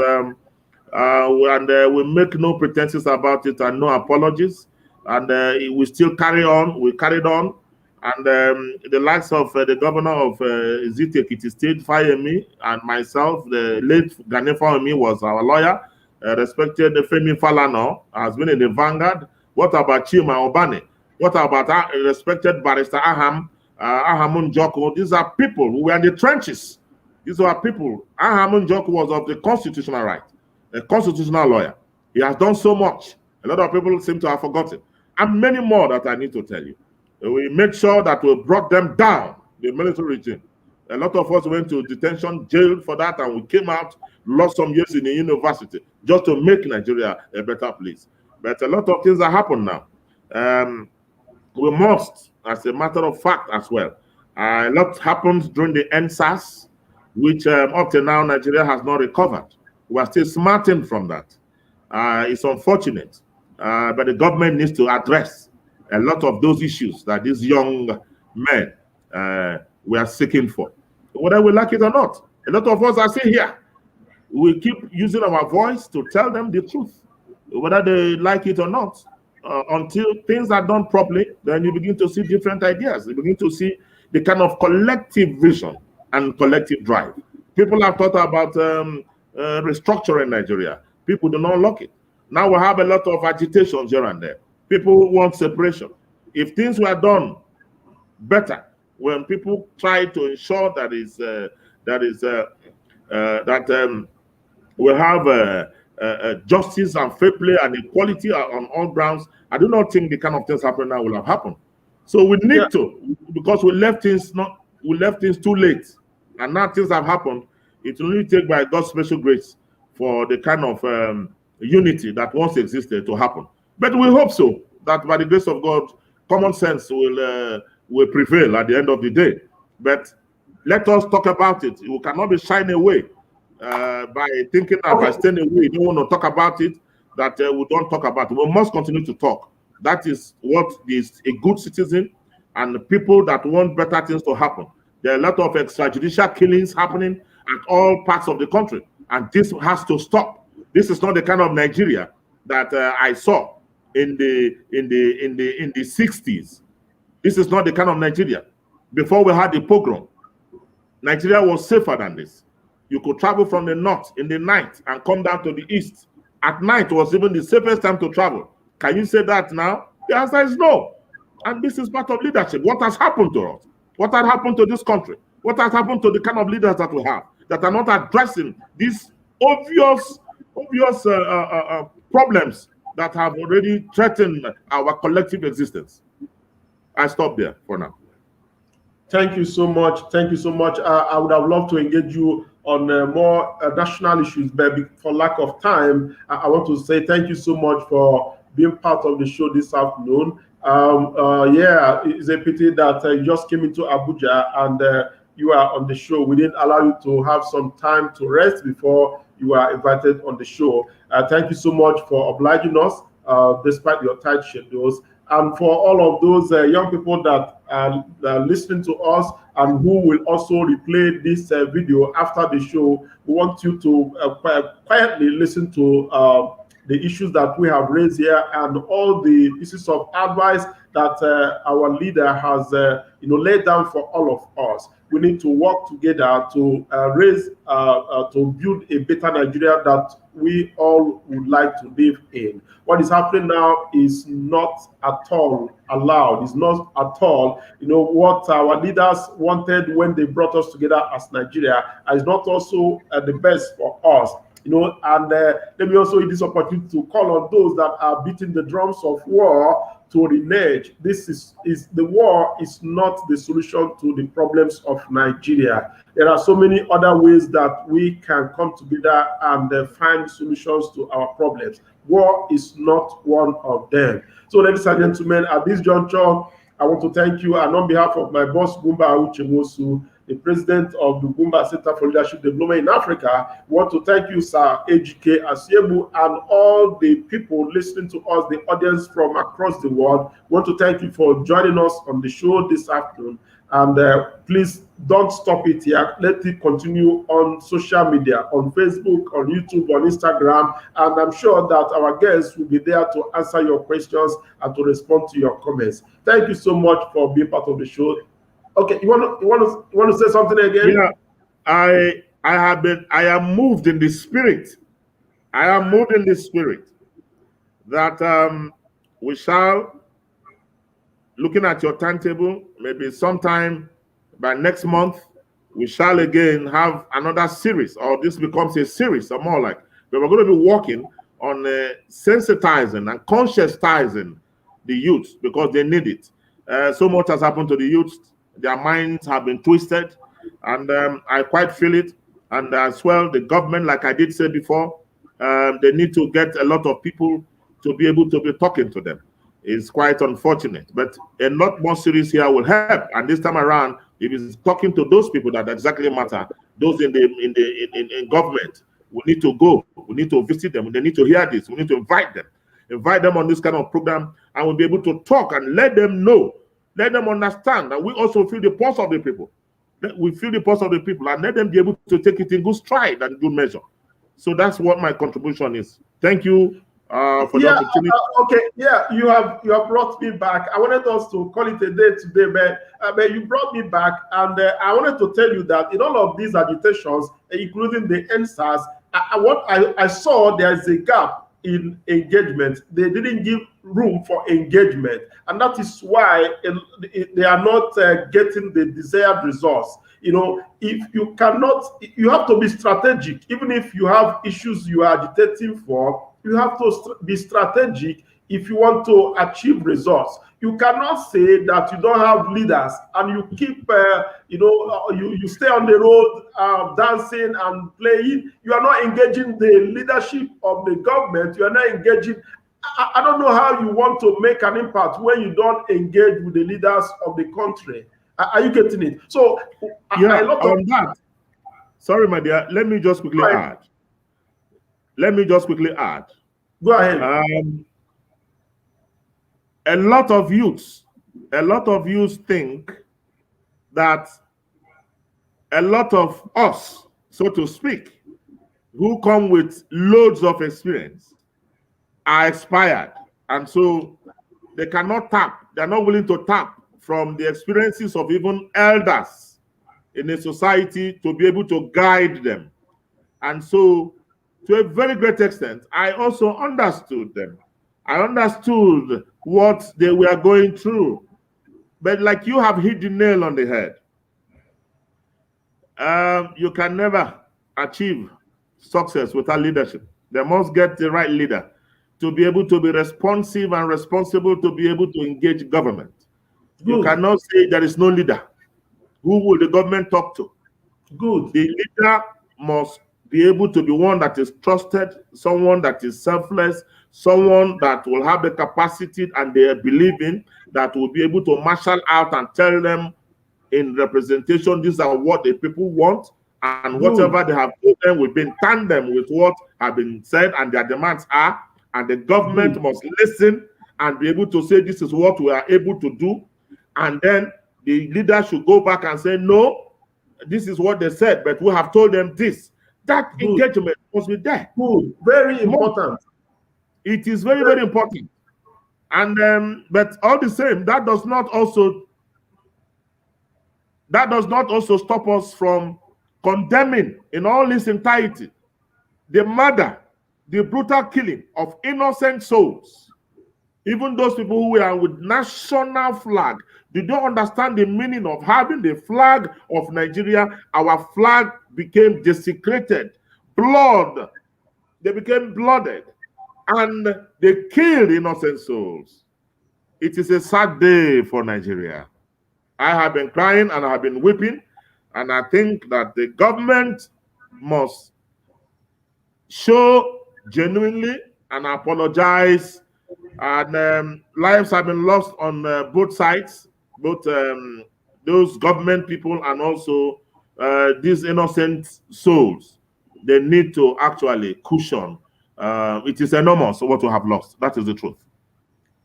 [SPEAKER 2] and we make no pretenses about it and no apologies. And we still carry on. We carried on. And the likes of the governor of Ekiti State, Fayemi, and myself, the late Ghanaian Fayemi was our lawyer. Respected Femi Falana has been in the vanguard. What about Chima Obane? What about respected barrister Ahamun Joko? These are people who were in the trenches. These are people. Ahamun Joko was of the constitutional right, a constitutional lawyer. He has done so much. A lot of people seem to have forgotten. And many more that I need to tell you. We made sure that we brought them down, the military regime. A lot of us went to detention, jailed for that, and we came out, lost some years in the university, just to make Nigeria a better place. But a lot of things that happen now. We must, as a matter of fact as well, a lot happened during the NSAS, which up to now Nigeria has not recovered. We are still smarting from that. It's unfortunate, but the government needs to address a lot of those issues that these young men were seeking for. Whether we like it or not, a lot of us are still here. We keep using our voice to tell them the truth, whether they like it or not. Until things are done properly, then you begin to see different ideas. You begin to see the kind of collective vision and collective drive. People have thought about restructuring Nigeria. People do not like it. Now we have a lot of agitations here and there. People want separation. If things were done better, when people try to ensure that we have justice and fair play and equality on all grounds, I do not think the kind of things happening now will have happened. So we need to, because we left things too late, and now things have happened. It will only take by God's special grace for the kind of unity that once existed to happen. But we hope so. that by the grace of God, common sense will prevail at the end of the day. But let us talk about it. You cannot be shying away by thinking that by staying away, you don't want to talk about it, that we don't talk about it. We must continue to talk. That is what is a good citizen and people that want better things to happen. There are a lot of extrajudicial killings happening at all parts of the country, and this has to stop. This is not the kind of Nigeria that I saw in the 60s. This is not the kind of Nigeria. Before we had the pogrom, Nigeria was safer than this. You could travel from the north in the night and come down to the east. At night was even the safest time to travel. Can you say that now? The answer is no. And this is part of leadership. What has happened to us? What has happened to this country? What has happened to the kind of leaders that we have that are not addressing these obvious problems that have already threatened our collective existence? I stop there for now.
[SPEAKER 1] Thank you so much. Thank you so much. I would have loved to engage you on more national issues, but for lack of time, I want to say thank you so much for being part of the show this afternoon. Yeah, it's a pity that you just came into Abuja and you are on the show. We didn't allow you to have some time to rest before you are invited on the show. Thank you so much for obliging us despite your tight schedules. And for all of those young people that are listening to us and who will also replay this video after the show, we want you to quietly listen to the issues that we have raised here and all the pieces of advice that our leader has laid down for all of us. We need to work together to to build a better Nigeria that we all would like to live in. What is happening now is not at all allowed. It's not at all, what our leaders wanted when they brought us together as Nigeria. Is not also the best for us. And let me also use this opportunity to call on those that are beating the drums of war to renege. The war is not the solution to the problems of Nigeria. There are so many other ways that we can come together and find solutions to our problems. War is not one of them. So, ladies and gentlemen, at this juncture, I want to thank you, and on behalf of my boss, Ugwumba Uchemosu, the president of the Ugwumba Center for Leadership Development in Africa, we want to thank you, Sir Ejike Asiegbu, and all the people listening to us, the audience from across the world. We want to thank you for joining us on the show this afternoon. And please don't stop it here. Let it continue on social media, on Facebook, on YouTube, on Instagram. And I'm sure that our guests will be there to answer your questions and to respond to your comments. Thank you so much for being part of the show. Okay, you want to say something again?
[SPEAKER 2] Yeah, I am moved in the spirit. I am moved in the spirit that we shall, looking at your timetable, maybe sometime by next month, we shall again have another series, or this becomes a series, or more like. But we're going to be working on sensitizing and conscientizing the youth because they need it. So much has happened to the youth. Their minds have been twisted, and I quite feel it. And as well, the government, like I did say before, they need to get a lot of people to be able to be talking to them. It's quite unfortunate, but a lot more series here will help. And this time around, it is talking to those people that exactly matter. Those in government. We need to go. We need to visit them. They need to hear this. We need to invite them on this kind of program, and we'll be able to talk and let them know. Let them understand that we also feel the pulse of the people. We feel the pulse of the people and let them be able to take it in good stride and good measure. So that's what my contribution is. Thank you for the opportunity.
[SPEAKER 1] Okay, yeah, you have brought me back. I wanted us to call it a day today, but you brought me back, and I wanted to tell you that in all of these agitations, including the NSAS, what I saw there is a gap in engagement. They didn't give room for engagement, and that is why they are not getting the desired results. If you cannot, you have to be strategic. Even if you have issues you are agitating for, you have to be strategic if you want to achieve results. You cannot say that you don't have leaders and you keep, you stay on the road dancing and playing. You are not engaging the leadership of the government. You are not engaging I don't know how you want to make an impact when you don't engage with the leaders of the country. Are you getting it? So,
[SPEAKER 2] yeah,
[SPEAKER 1] a lot
[SPEAKER 2] on
[SPEAKER 1] of
[SPEAKER 2] that. Sorry, my dear. Let me just quickly add. Let me just quickly add.
[SPEAKER 1] Go ahead.
[SPEAKER 2] A lot of youths think that a lot of us, so to speak, who come with loads of experience are expired. And so they cannot tap, they're not willing to tap from the experiences of even elders in a society to be able to guide them. And so, to a very great extent, I also understood them. I understood what they were going through. But like you have hit the nail on the head. You can never achieve success without leadership. They must get the right leader to be able to be responsive and responsible to be able to engage government.
[SPEAKER 1] Good.
[SPEAKER 2] You cannot say there is no leader. Who will the government talk to?
[SPEAKER 1] Good.
[SPEAKER 2] The leader must be able to be one that is trusted, someone that is selfless, someone that will have the capacity and they believe in, that will be able to marshal out and tell them in representation, these are what the people want, and whatever they have told them will be in tandem with what have been said and their demands are, and the government must listen and be able to say this is what we are able to do, and then the leader should go back and say, no, this is what they said, but we have told them this. That engagement must be there.
[SPEAKER 1] Good. Very important.
[SPEAKER 2] It is very, very important. And but all the same, that does not also stop us from condemning in all its entirety the murder, the brutal killing of innocent souls. Even those people who were with national flag, they don't understand the meaning of having the flag of Nigeria. Our flag became desecrated. Blood, they became blooded, and they killed innocent souls. It is a sad day for Nigeria. I have been crying and I have been weeping, and I think that the government must show genuinely and apologize. And lives have been lost on both sides, both those government people and also these innocent souls. They need to actually cushion. It is enormous what we have lost. That is the truth.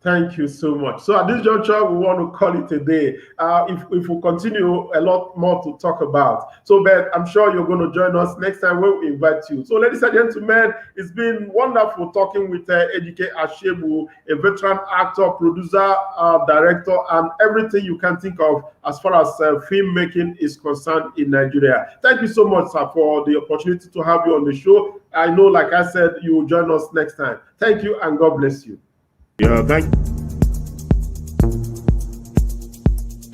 [SPEAKER 1] Thank you so much. So at this juncture, we want to call it a day. If we continue, a lot more to talk about. So, but I'm sure you're going to join us next time when we invite you. So, ladies and gentlemen, it's been wonderful talking with Ejike Asiegbu, a veteran actor, producer, director, and everything you can think of as far as filmmaking is concerned in Nigeria. Thank you so much, sir, for the opportunity to have you on the show. I know, like I said, you will join us next time. Thank you, and God bless you.
[SPEAKER 2] Yeah, thank you.